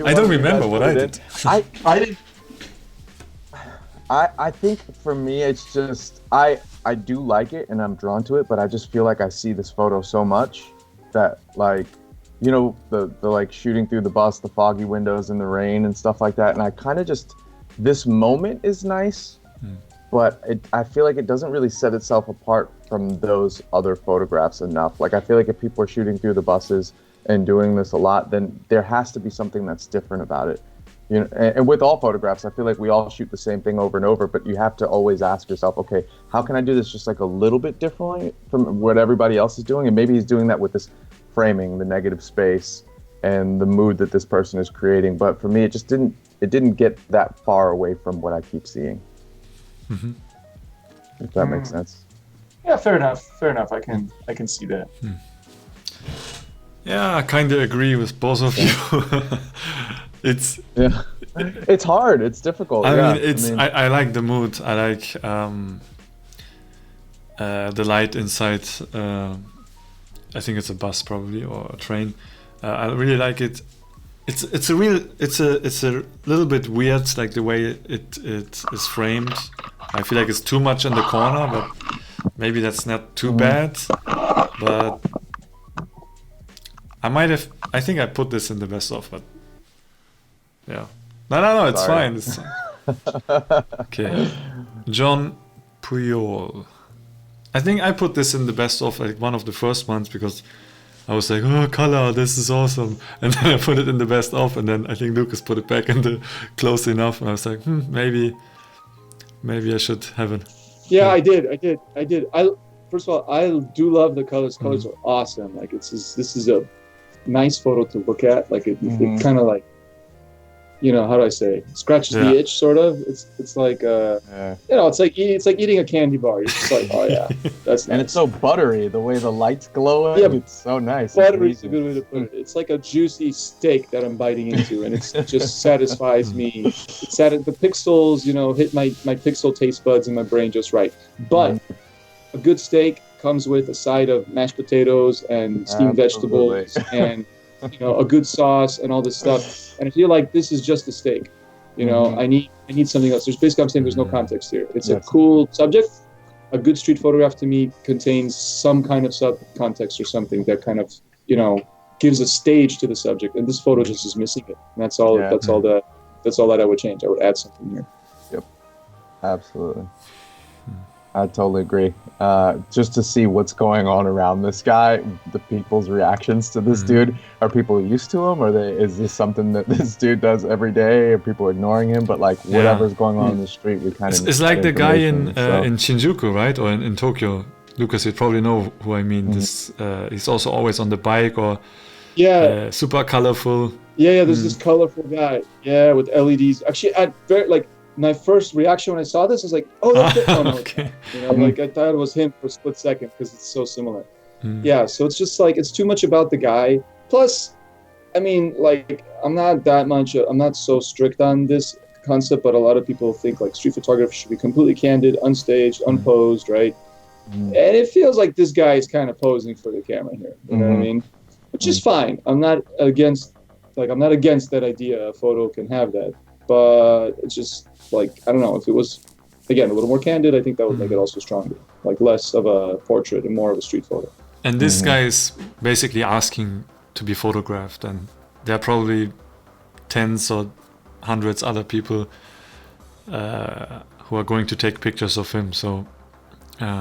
Speaker 1: I don't remember what I did.
Speaker 2: I didn't.
Speaker 3: I think for me, it's just, I do like it and I'm drawn to it, but I just feel like I see this photo so much that, like, you know, the like shooting through the bus, the foggy windows in the rain and stuff like that. And I kind of just, this moment is nice, but I feel like it doesn't really set itself apart from those other photographs enough. Like, I feel like if people are shooting through the buses and doing this a lot, then there has to be something that's different about it. You know, and with all photographs, I feel like we all shoot the same thing over and over, but you have to always ask yourself, okay, how can I do this just like a little bit differently from what everybody else is doing? And maybe he's doing that with this framing, the negative space, and the mood that this person is creating. But for me, it just didn't get that far away from what I keep seeing. If that makes sense.
Speaker 2: Yeah, fair enough. I can see that.
Speaker 1: Yeah, I kind of agree with both of you. It's
Speaker 3: It's hard. It's difficult.
Speaker 1: I like the mood. I like the light inside. I think it's a bus probably or a train. I really like it. It's a little bit weird, like the way it is framed. I feel like it's too much in the corner, but maybe that's not too bad. But I think I put this in the best of, but yeah. No, it's fine. Okay. John Puyol. I think I put this in the best of, like one of the first ones, because I was like, oh, color, this is awesome. And then I put it in the best of, and then I think Lucas put it back in the close enough, and I was like, maybe I should have it.
Speaker 2: Yeah, I did. First of all, I do love the colors. Colors are awesome. Like this is a nice photo to look at. Like it kind of like, how do I say? Scratches the itch, sort of. It's like it's like eating a candy bar. You're just like, oh yeah, that's nice.
Speaker 3: And it's so buttery. The way the lights glow, it's so nice.
Speaker 2: Buttery is a good way to put it. It's like a juicy steak that I'm biting into, and it just satisfies me. The pixels, hit my pixel taste buds in my brain just right. But a good steak comes with a side of mashed potatoes and steamed vegetables and a good sauce and all this stuff. And I feel like this is just a steak. I need something else. I'm saying there's no context here. It's a cool subject. A good street photograph to me contains some kind of sub-context or something that kind of, gives a stage to the subject. And this photo just is missing it. And that's all. Yeah. That's all that I would change. I would add something here.
Speaker 3: Yep. Absolutely. I totally agree. Just to see what's going on around this guy, the people's reactions to this dude. Are people used to him? Is this something that this dude does every day? Are people ignoring him? But like whatever's going on in the street, we kind of.
Speaker 1: It's like the guy in Shinjuku, right, or in Tokyo. Lucas, you probably know who I mean. This he's also always on the bike or super colorful.
Speaker 2: Yeah. There's this colorful guy. Yeah, with LEDs. Actually, my first reaction when I saw this was like, oh, that's it. Oh, no, okay. Like I thought it was him for a split second because it's so similar. Yeah, so it's just like, it's too much about the guy. Plus, I mean, like, I'm not so strict on this concept, but a lot of people think like street photography should be completely candid, unstaged, unposed, right? And it feels like this guy is kind of posing for the camera here. You know what I mean? Which is fine. I'm not against that idea. A photo can have that. But it's just like, I don't know, if it was, again, a little more candid, I think that would make it also stronger. Like less of a portrait and more of a street photo.
Speaker 1: And this guy is basically asking to be photographed, and there are probably tens or hundreds other people who are going to take pictures of him. So, as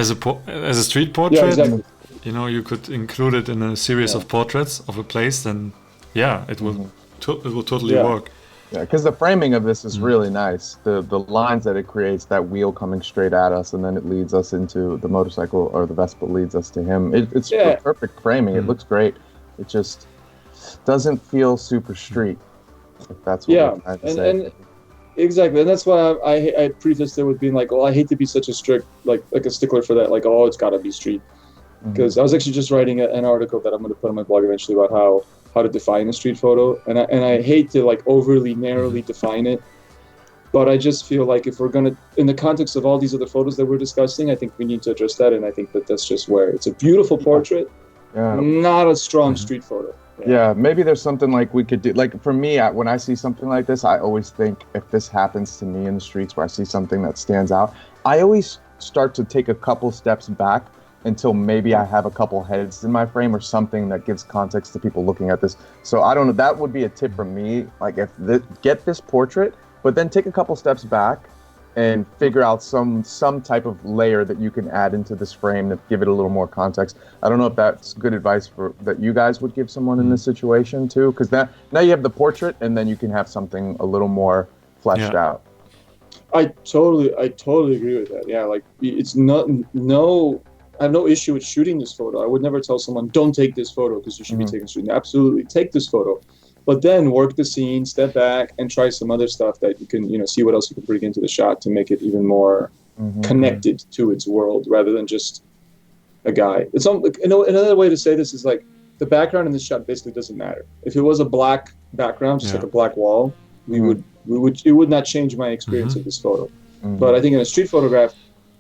Speaker 1: a street portrait,
Speaker 2: exactly.
Speaker 1: You could include it in a series of portraits of a place, then it will totally work.
Speaker 3: Yeah, because the framing of this is really nice. The lines that it creates, that wheel coming straight at us, and then it leads us into the motorcycle, or the Vespa leads us to him. It's perfect framing. It looks great. It just doesn't feel super street, if that's what I'm trying to say. And
Speaker 2: exactly, and that's why I prefaced it with being like, well, I hate to be such a strict, like a stickler for that, like, oh, it's got to be street. Because I was actually just writing an article that I'm going to put on my blog eventually about how to define a street photo, and I hate to like overly narrowly define it, but I just feel like if we're going to, in the context of all these other photos that we're discussing, I think we need to address that, and I think that's just where it's a beautiful portrait, not a strong street photo.
Speaker 3: Yeah, maybe there's something like we could do. Like for me, when I see something like this, I always think, if this happens to me in the streets where I see something that stands out, I always start to take a couple steps back until maybe I have a couple heads in my frame or something that gives context to people looking at this. So I don't know, that would be a tip from me. Like get this portrait, but then take a couple steps back and figure out some type of layer that you can add into this frame to give it a little more context. I don't know if that's good advice that you guys would give someone in this situation too, because now you have the portrait and then you can have something a little more fleshed out.
Speaker 2: I totally agree with that. Yeah, like it's I have no issue with shooting this photo. I would never tell someone, don't take this photo because you should be taking shooting. Absolutely, take this photo. But then work the scene, step back, and try some other stuff that you can, see what else you can bring into the shot to make it even more connected to its world rather than just a guy. It's another way to say this is like, the background in this shot basically doesn't matter. If it was a black background, just like a black wall, it would not change my experience of this photo. But I think in a street photograph,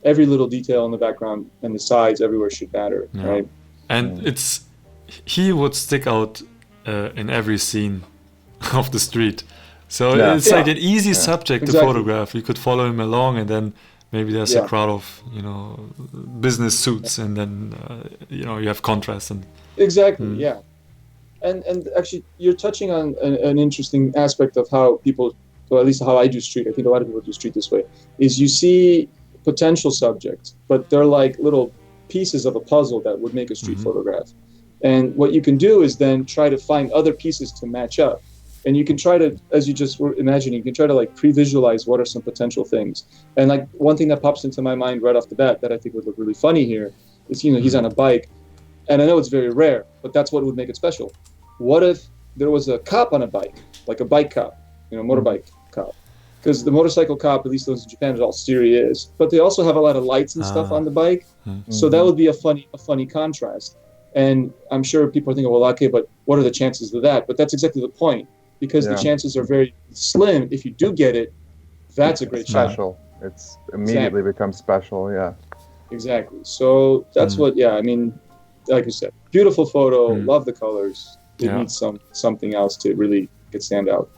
Speaker 2: every little detail in the background and the sides everywhere should matter, right?
Speaker 1: And he would stick out in every scene of the street. So it's like an easy subject to photograph. You could follow him along, and then maybe there's a crowd of business suits, and then you have contrast and and actually you're touching on an interesting aspect of how people, or at least how I do street. I think a lot of people do street this way. Is you see potential subjects, but they're like little pieces of a puzzle that would make a street photograph. And what you can do is then try to find other pieces to match up. And you can try to, as you just were imagining, you can try to like pre-visualize what are some potential things. And like one thing that pops into my mind right off the bat that I think would look really funny here is, he's on a bike. And I know it's very rare, but that's what would make it special. What if there was a cop on a bike, like a bike cop, motorbike cop? Because the motorcycle cop, at least those in Japan, is all serious. But they also have a lot of lights and stuff on the bike. So that would be a funny contrast. And I'm sure people are thinking, well, okay, but what are the chances of that? But that's exactly the point. Because the chances are very slim. If you do get it, that's a great shot.
Speaker 3: Special. It's immediately becomes special,
Speaker 2: Exactly. So that's what, I mean, like you said, beautiful photo, love the colors. It needs something else to really stand out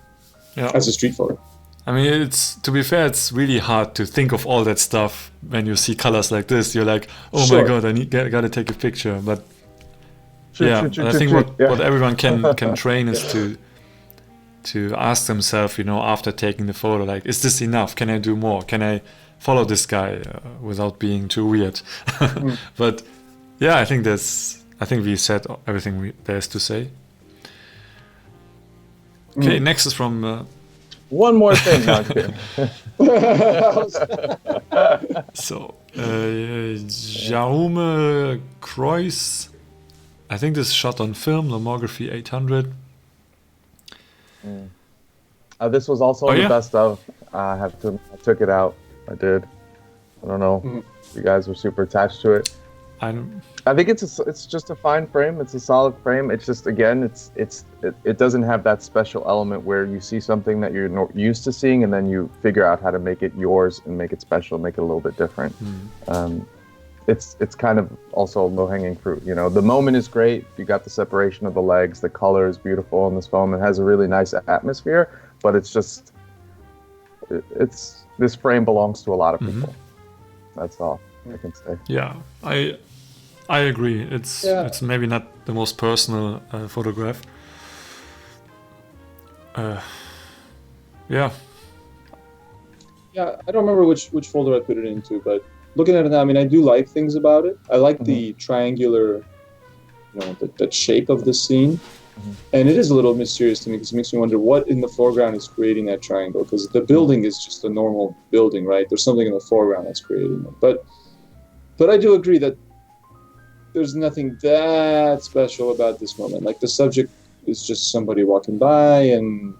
Speaker 2: as a street photo.
Speaker 1: I mean, to be fair, it's really hard to think of all that stuff when you see colors like this. You're like, oh my God, I gotta take a picture. But I think what everyone can train is to ask themselves, after taking the photo, like, is this enough? Can I do more? Can I follow this guy without being too weird? But I think we said everything there is to say. Okay, next is from.
Speaker 3: One more thing.
Speaker 1: So, Jaume Kreuz. I think this is shot on film, Lomography 800.
Speaker 3: This was also the best of. I took it out. I did. I don't know. You guys were super attached to it. I think it's just a fine frame. It's a solid frame. It's just, again, it doesn't have that special element where you see something that you're not used to seeing, and then you figure out how to make it yours and make it special, make it a little bit different. It's kind of also low-hanging fruit. The moment is great. You got the separation of the legs. The color is beautiful in this foam. It has a really nice atmosphere, but it's just, this frame belongs to a lot of people. That's all I can say.
Speaker 1: Yeah, I agree. It's maybe not the most personal photograph. Yeah,
Speaker 2: I don't remember which folder I put it into, but looking at it now, I mean, I do like things about it. I like the triangular, the shape of the scene. And it is a little mysterious to me because it makes me wonder what in the foreground is creating that triangle, because the building is just a normal building, right? There's something in the foreground that's creating it. But I do agree that there's nothing that special about this moment. Like, the subject is just somebody walking by, and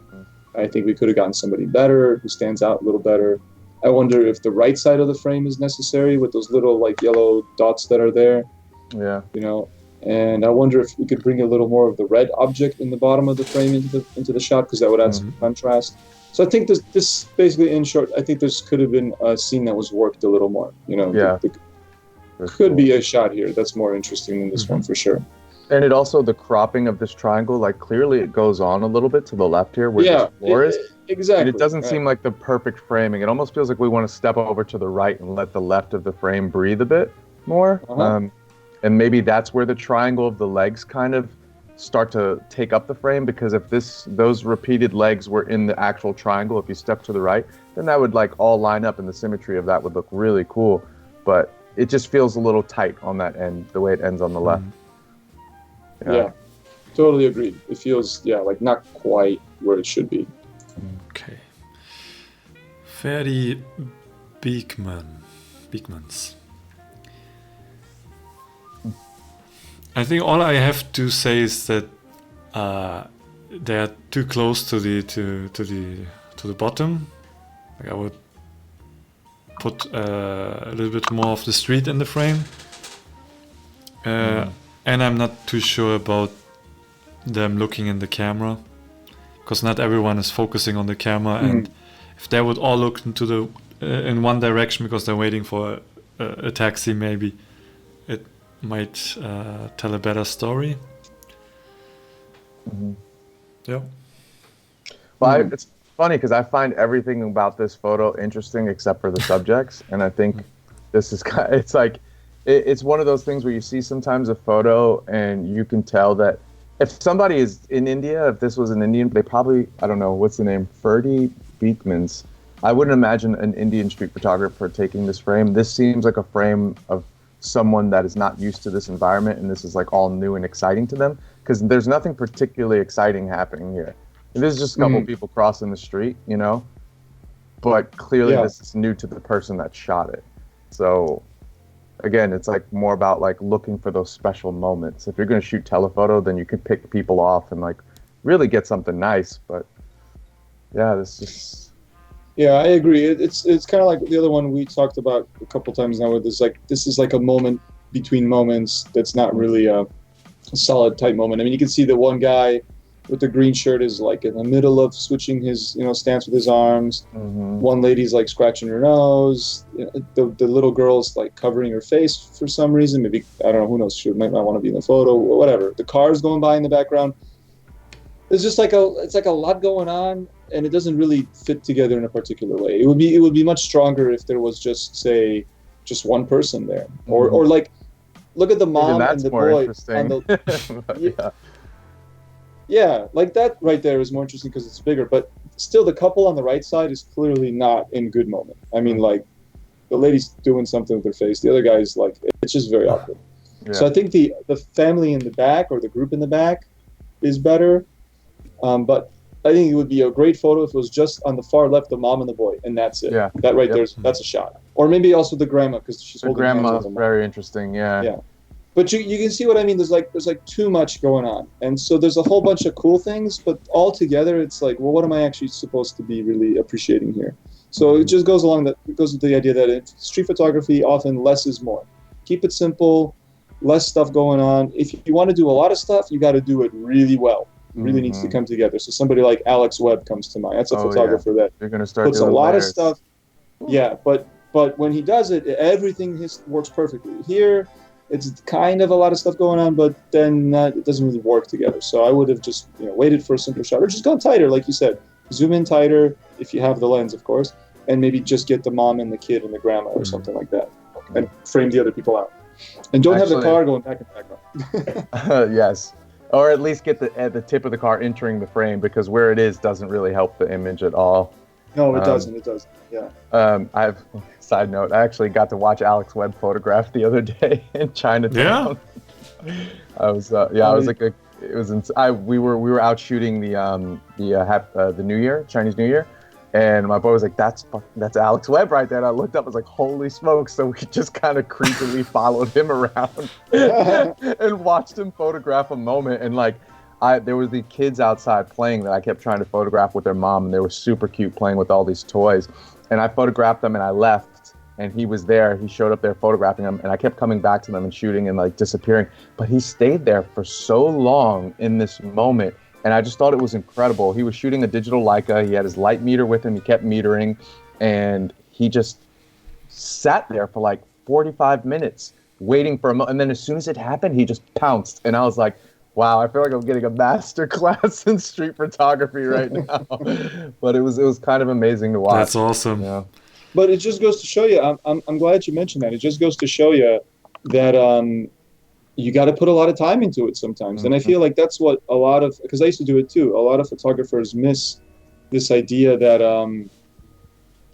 Speaker 2: I think we could have gotten somebody better who stands out a little better. I wonder if the right side of the frame is necessary with those little like yellow dots that are there. Yeah. And I wonder if we could bring a little more of the red object in the bottom of the frame into the shot, because that would add some contrast. So I think this basically, in short, I think this could have been a scene that was worked a little more. Could be a shot here that's more interesting than this one for sure.
Speaker 3: And it also, the cropping of this triangle, like, clearly it goes on a little bit to the left here where the floor is.
Speaker 2: Exactly.
Speaker 3: And it doesn't seem like the perfect framing. It almost feels like we want to step over to the right and let the left of the frame breathe a bit more. And maybe that's where the triangle of the legs kind of start to take up the frame, because if those repeated legs were in the actual triangle, if you step to the right, then that would like all line up, and the symmetry of that would look really cool. But it just feels a little tight on that end, the way it ends on the left.
Speaker 2: Yeah, totally agreed. It feels, like not quite where it should be.
Speaker 1: Okay. Ferdi Beekmans. I think all I have to say is that they are too close to the bottom. Like, I would put a little bit more of the street in the frame. And I'm not too sure about them looking in the camera, because not everyone is focusing on the camera, and if they would all look into the in one direction because they're waiting for a taxi, maybe it might tell a better story. Yeah.
Speaker 3: Well, it's funny because I find everything about this photo interesting except for the subjects, and I think this is kind of, it's like it's one of those things where you see sometimes a photo and you can tell that if somebody is in India, if this was an Indian, they probably, I don't know, what's the name, Ferdy Beekmans. I wouldn't imagine an Indian street photographer taking this frame. This seems like a frame of someone that is not used to this environment, and this is like all new and exciting to them, because there's nothing particularly exciting happening here. There's just a couple people crossing the street, you know, but clearly this is new to the person that shot it. So again, it's like more about like looking for those special moments. If you're going to shoot telephoto, then you can pick people off and like really get something nice. But yeah, this is.
Speaker 2: Yeah, I agree. It's kind of like the other one we talked about a couple times now. Where there's like, this is like a moment between moments that's not really a solid type moment. I mean, you can see the one guy with the green shirt is like in the middle of switching his, stance with his arms. One lady's like scratching her nose. The little girl's like covering her face for some reason. Maybe, I don't know, who knows? She might not want to be in the photo or whatever. The car's going by in the background. It's just like it's like a lot going on, and it doesn't really fit together in a particular way. It would be much stronger if there was just one person there, or like look at the mom and the boy on the. Yeah, like that right there is more interesting because it's bigger, but still the couple on the right side is clearly not in good moment. I mean, like, the lady's doing something with her face. The other guy's like, it's just very awkward. Yeah. So I think the family in the back, or the group in the back, is better. But I think it would be a great photo if it was just on the far left, the mom and the boy, and that's it. Yeah. That right that's a shot. Or maybe also the grandma, because she's holding hands with the mom. The grandma's
Speaker 3: very interesting, yeah.
Speaker 2: But you can see what I mean. There's like too much going on, and so there's a whole bunch of cool things, but all together it's like, well, what am I actually supposed to be really appreciating here? So it just goes with the idea that in street photography, often less is more. Keep it simple, less stuff going on. If you want to do a lot of stuff, you got to do it really well. It really needs to come together. So somebody like Alex Webb comes to mind. That's a photographer that
Speaker 3: you're gonna start
Speaker 2: puts a lot of stuff. Yeah, but when he does it, everything works perfectly. Here, it's kind of a lot of stuff going on, but then it doesn't really work together. So I would have just waited for a simpler shot, or just gone tighter, like you said. Zoom in tighter if you have the lens, of course, and maybe just get the mom and the kid and the grandma or something like that, and frame the other people out. And don't have the car going back in the background.
Speaker 3: Yes, or at least get the tip of the car entering the frame, because where it is doesn't really help the image at all.
Speaker 2: No, it doesn't. It doesn't. Yeah.
Speaker 3: Side note, I actually got to watch Alex Webb photograph the other day in Chinatown. Yeah. I was like we were out shooting the New Year, Chinese New Year, and my boy was like, that's Alex Webb right there. And I looked up, I was like, holy smokes! So we just kind of creepily followed him around and watched him photograph a moment, and like. There was the kids outside playing that I kept trying to photograph with their mom, and they were super cute playing with all these toys. And I photographed them, and I left, and he was there. He showed up there photographing them, and I kept coming back to them and shooting and like disappearing. But he stayed there for so long in this moment, and I just thought it was incredible. He was shooting a digital Leica. He had his light meter with him. He kept metering, and he just sat there for like 45 minutes waiting for a moment. And then as soon as it happened, he just pounced, and I was like, wow, I feel like I'm getting a master class in street photography right now. But it was kind of amazing to watch.
Speaker 1: That's awesome.
Speaker 3: Yeah.
Speaker 2: But it just goes to show you, I'm glad you mentioned that. It just goes to show you that you got to put a lot of time into it sometimes. And I feel like that's what because I used to do it too, a lot of photographers miss this idea that,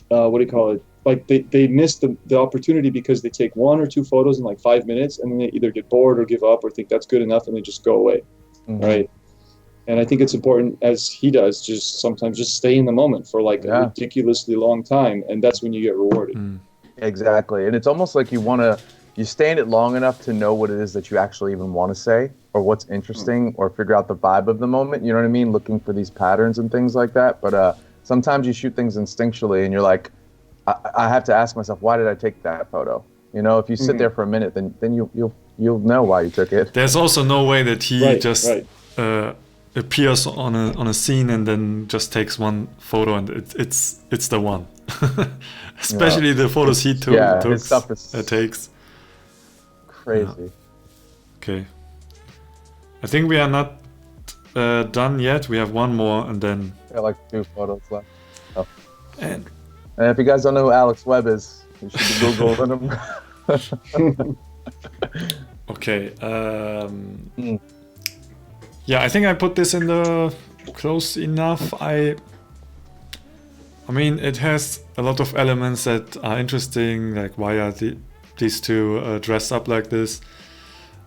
Speaker 2: what do you call it? Like they miss the opportunity because they take 1 or 2 photos in like 5 minutes, and then they either get bored or give up or think that's good enough, and they just go away, right? And I think it's important, as he does, just sometimes just stay in the moment for like a ridiculously long time, and that's when you get rewarded.
Speaker 3: Exactly, and it's almost like you stay in it long enough to know what it is that you actually even want to say, or what's interesting, or figure out the vibe of the moment. You know what I mean? Looking for these patterns and things like that. But sometimes you shoot things instinctually, and you're like, I have to ask myself, why did I take that photo? If you sit there for a minute, then you'll know why you took it.
Speaker 1: There's also no way that he appears on a scene and then just takes one photo, and it's the one. Especially the photos he
Speaker 3: his stuff is
Speaker 1: takes.
Speaker 3: Crazy.
Speaker 1: Yeah. Okay. I think we are not done yet. We have one more, and then.
Speaker 3: Got like 2 photos left. Oh.
Speaker 1: And
Speaker 3: if you guys don't know who Alex Webb is, you should be Googling him.
Speaker 1: Okay. Yeah, I think I put this in the close enough. I mean, it has a lot of elements that are interesting. Like, why are these two dressed up like this?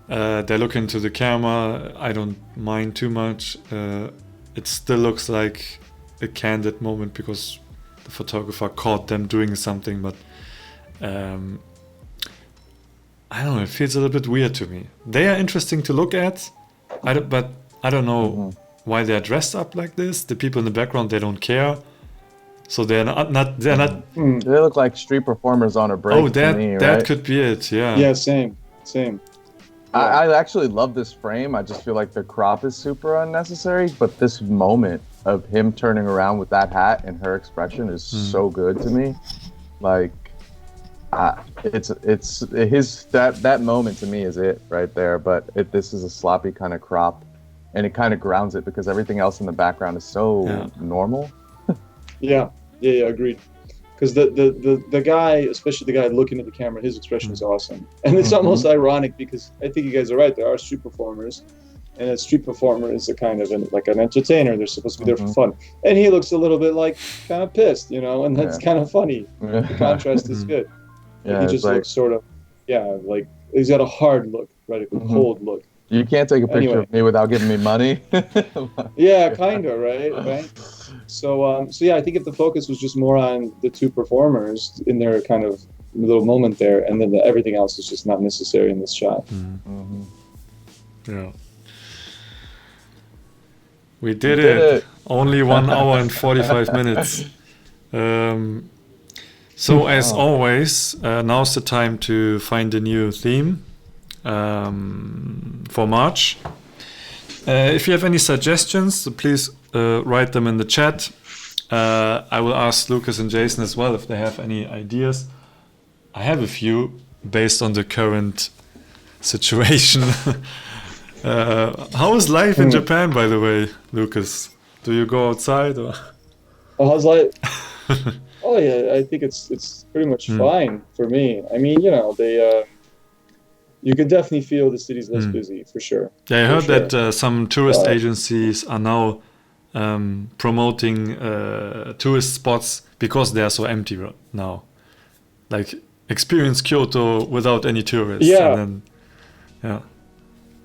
Speaker 1: They look into the camera. I don't mind too much. It still looks like a candid moment because the photographer caught them doing something, but I don't know, it feels a little bit weird to me. They are interesting to look at, but I don't know why they're dressed up like this. The people in the background, they don't care, so they're not.
Speaker 3: They look like street performers on a break.
Speaker 1: Oh,
Speaker 3: to me,
Speaker 1: that
Speaker 3: right?
Speaker 1: could be it. Yeah.
Speaker 2: Yeah, same.
Speaker 3: I actually love this frame. I just feel like the crop is super unnecessary, but this moment of him turning around with that hat and her expression is so good to me. Like, it's that moment to me is it right there. But this is a sloppy kind of crop, and it kind of grounds it because everything else in the background is so normal.
Speaker 2: Yeah, agreed. Because the guy, especially the guy looking at the camera, his expression is awesome. And it's almost ironic because I think you guys are right. There are street performers. And a street performer is a kind of like an entertainer. They're supposed to be there for fun. And he looks a little bit like kind of pissed, and that's kind of funny. The contrast is good.
Speaker 3: Yeah,
Speaker 2: he just looks sort of, like he's got a hard look, right? A cold look.
Speaker 3: You can't take a picture of me without giving me money.
Speaker 2: Yeah, kind of, right? So yeah, I think if the focus was just more on the two performers in their kind of little moment there, and then everything else is just not necessary in this shot.
Speaker 1: Yeah. We did it. Only 1 hour and 45 minutes. So as always, now's the time to find a new theme for March. If you have any suggestions, please write them in the chat. I will ask Lucas and Jason as well if they have any ideas. I have a few based on the current situation. How is life in Japan, by the way, Lucas? Do you go outside? Or?
Speaker 2: Oh, how's life? Oh yeah, I think it's pretty much fine for me. I mean, you can definitely feel the city's less busy for sure. Yeah,
Speaker 1: I heard that some tourist agencies are now promoting tourist spots because they are so empty now. Like, experience Kyoto without any tourists.
Speaker 2: Yeah.
Speaker 1: And then,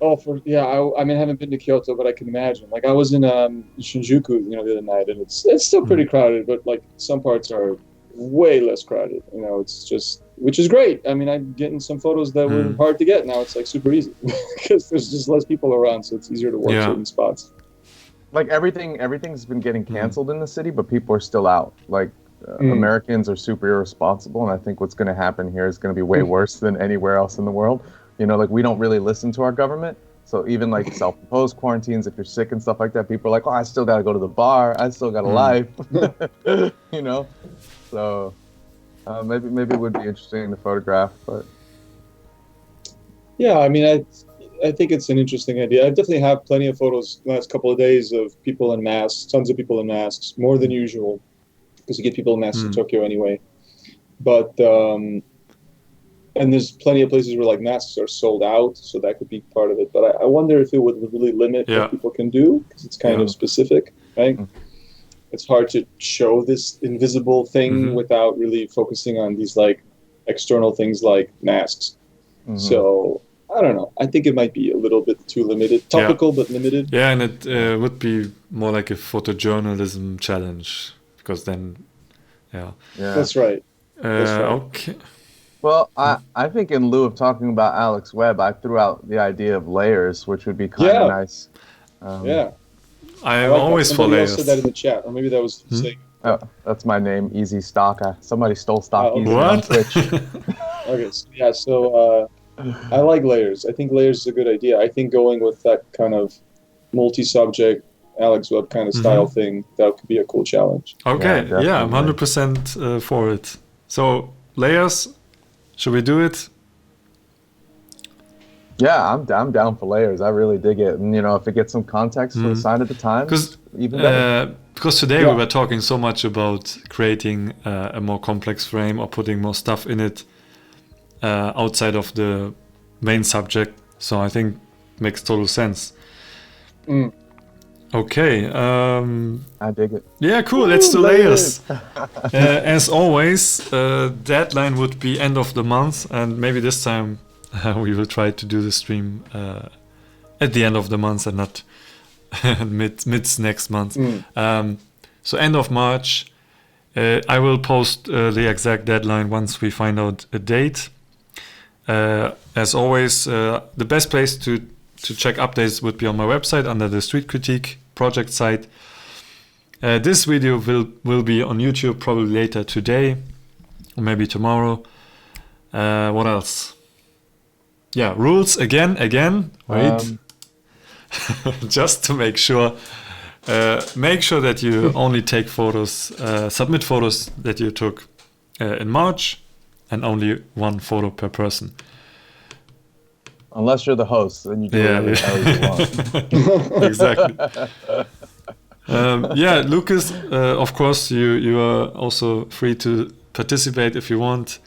Speaker 2: I mean, I haven't been to Kyoto, but I can imagine. Like, I was in Shinjuku, the other night, and it's still pretty crowded, but like some parts are way less crowded. It's just, which is great. I mean, I'm getting some photos that were hard to get. Now it's like super easy because there's just less people around, so it's easier to work certain spots.
Speaker 3: Like everything's been getting canceled in the city, but people are still out. Like Americans are super irresponsible, and I think what's going to happen here is going to be way worse than anywhere else in the world. Like, we don't really listen to our government. So even like self-imposed quarantines, if you're sick and stuff like that, people are like, oh, I still got to go to the bar. I still got a life, So maybe it would be interesting to photograph, but.
Speaker 2: Yeah, I mean, I think it's an interesting idea. I definitely have plenty of photos the last couple of days of people in masks, tons of people in masks, more than usual, because you get people in masks in Tokyo anyway. But, and there's plenty of places where like masks are sold out, so that could be part of it. But I wonder if it would really limit what people can do, because it's kind of specific, right? It's hard to show this invisible thing without really focusing on these like external things like masks. So I don't know. I think it might be a little bit too limited, topical but limited. Yeah,
Speaker 1: and it would be more like a photojournalism challenge, because then,
Speaker 2: that's right.
Speaker 1: Okay.
Speaker 3: Well, I think in lieu of talking about Alex Webb, I threw out the idea of layers, which would be kind of nice.
Speaker 1: I'm always for layers.
Speaker 2: Somebody else said that in the chat, or maybe that was saying.
Speaker 3: Oh, that's my name, Easy Stock. Somebody stole Stock Easy
Speaker 1: on
Speaker 3: Twitch.
Speaker 2: Okay, so I like layers. I think layers is a good idea. I think going with that kind of multi-subject Alex Webb kind of style thing, that could be a cool challenge.
Speaker 1: Okay,
Speaker 3: Yeah,
Speaker 1: I'm 100% for it. So layers, should we do it?
Speaker 3: Yeah, I'm down for layers. I really dig it, and if it gets some context for the sign of the times, even better.
Speaker 1: Because today we were talking so much about creating a more complex frame or putting more stuff in it outside of the main subject. So I think makes total sense. Okay.
Speaker 3: I dig it.
Speaker 1: Yeah, cool. Let's do layers. As always, deadline would be end of the month, and maybe this time we will try to do the stream at the end of the month and not mid next month. So end of March. I will post the exact deadline once we find out a date. As always, the best place to check updates would be on my website under the Street Critique project site. This video will be on YouTube probably later today or maybe tomorrow. What else? Yeah, rules again. Wait. Just to make sure. Make sure that you only take photos, submit photos that you took in March, and only one photo per person.
Speaker 3: Unless you're the host, then you do whatever you want.
Speaker 1: Exactly. Lucas, of course, you are also free to participate if you want.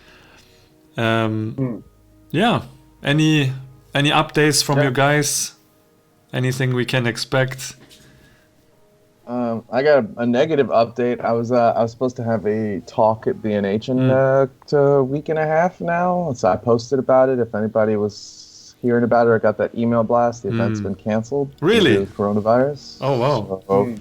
Speaker 1: Yeah. Any updates from you guys? Anything we can expect?
Speaker 3: I got a negative update. I was supposed to have a talk at B&H in a week and a half now. So I posted about it. If anybody was hearing about it or got that email blast, the event's been canceled.
Speaker 1: Really?
Speaker 3: Due to coronavirus.
Speaker 1: Oh wow.
Speaker 3: So,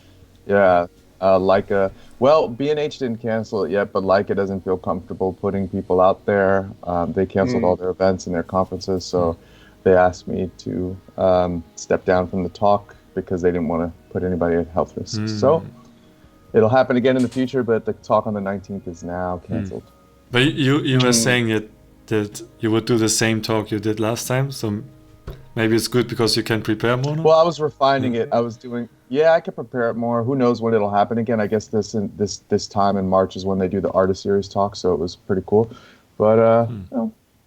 Speaker 3: yeah. Leica. Well, B&H didn't cancel it yet, but Leica doesn't feel comfortable putting people out there. They canceled all their events and their conferences, so they asked me to step down from the talk because they didn't want to put anybody at health risk. So it'll happen again in the future, but the talk on the 19th is now canceled.
Speaker 1: But you were saying that you would do the same talk you did last time, so maybe it's good because you can prepare more now?
Speaker 3: Well, I was refining it. I was doing, I could prepare it more. Who knows when it'll happen again? I guess this time in March is when they do the Artist Series talk, so it was pretty cool. But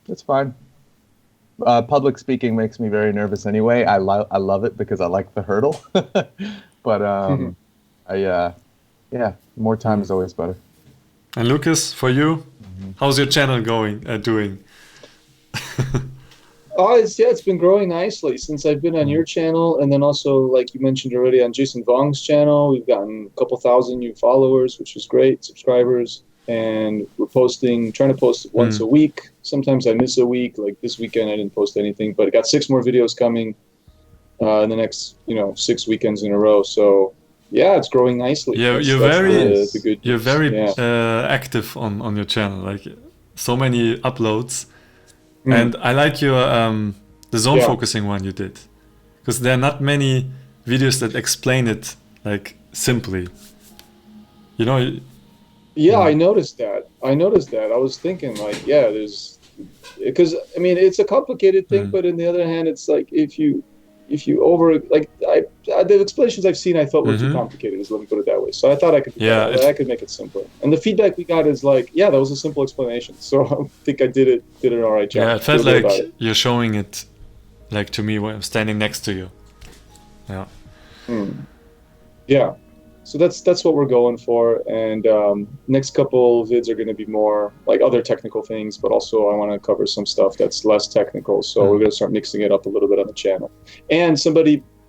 Speaker 3: it's fine. Public speaking makes me very nervous anyway. I love it because I like the hurdle. But more time is always better.
Speaker 1: And Lucas, for you, how's your channel doing?
Speaker 2: It's been growing nicely since I've been on your channel, and then also, like you mentioned already, on Jason Vong's channel, we've gotten a couple thousand new followers, which is great, subscribers, and we're trying to post once a week. Sometimes I miss a week, like this weekend I didn't post anything, but I got 6 more videos coming in the next 6 weekends in a row. So yeah, it's growing nicely.
Speaker 1: Yeah, you're very active on your channel, like so many uploads. And I like your the zone focusing one you did, because there are not many videos that explain it like simply.
Speaker 2: I noticed that. I was thinking like, there's, because I mean it's a complicated thing, but on the other hand, it's like if you over, like the explanations I've seen I thought were too complicated. Let me put it that way. So I thought I could I could make it simpler. And the feedback we got is like, that was a simple explanation. So I think I did an all right job.
Speaker 1: Yeah, it felt like you're showing it like to me when I'm standing next to you. Yeah.
Speaker 2: Yeah. So that's what we're going for, and next couple vids are going to be more like other technical things, but also I want to cover some stuff that's less technical. So we're going to start mixing it up a little bit on the channel. And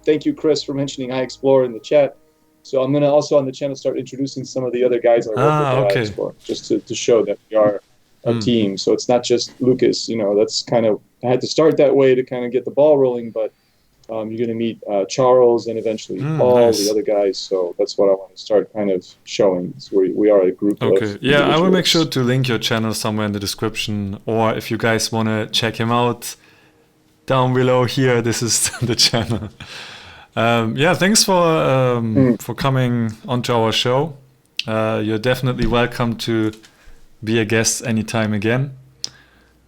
Speaker 2: thank you, Chris, for mentioning iExplore in the chat. So I'm going to also on the channel start introducing some of the other guys I work with at iExplore, just to show that we are a team. So it's not just Lucas. That's kind of, I had to start that way to kind of get the ball rolling, but you're going to meet Charles and eventually Paul, the other guys. So that's what I want to start kind of showing. So we are a group of
Speaker 1: I will make sure to link your channel somewhere in the description. Or if you guys want to check him out, down below here, this is the channel. Thanks for coming onto our show. You're definitely welcome to be a guest anytime again.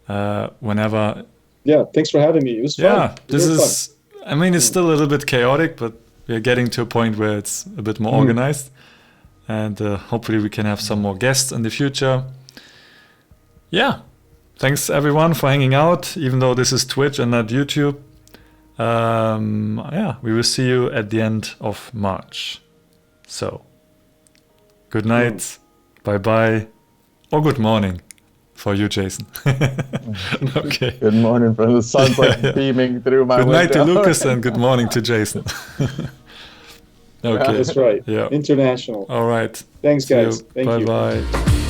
Speaker 1: Whenever.
Speaker 2: Yeah, thanks for having me. It was fun.
Speaker 1: This is fun. I mean, it's still a little bit chaotic, but we are getting to a point where it's a bit more organized, and hopefully we can have some more guests in the future. Yeah, thanks everyone for hanging out, even though this is Twitch and not YouTube. Yeah, we will see you at the end of March. So, good night, bye-bye, or good morning for you, Jason. Okay.
Speaker 3: Good morning from the sun's like beaming through my window.
Speaker 1: Good night to Lucas and good morning to Jason. Okay.
Speaker 2: That's right.
Speaker 1: Yeah.
Speaker 2: International.
Speaker 1: All right.
Speaker 2: Thanks, guys. Thank you.
Speaker 1: Bye-bye.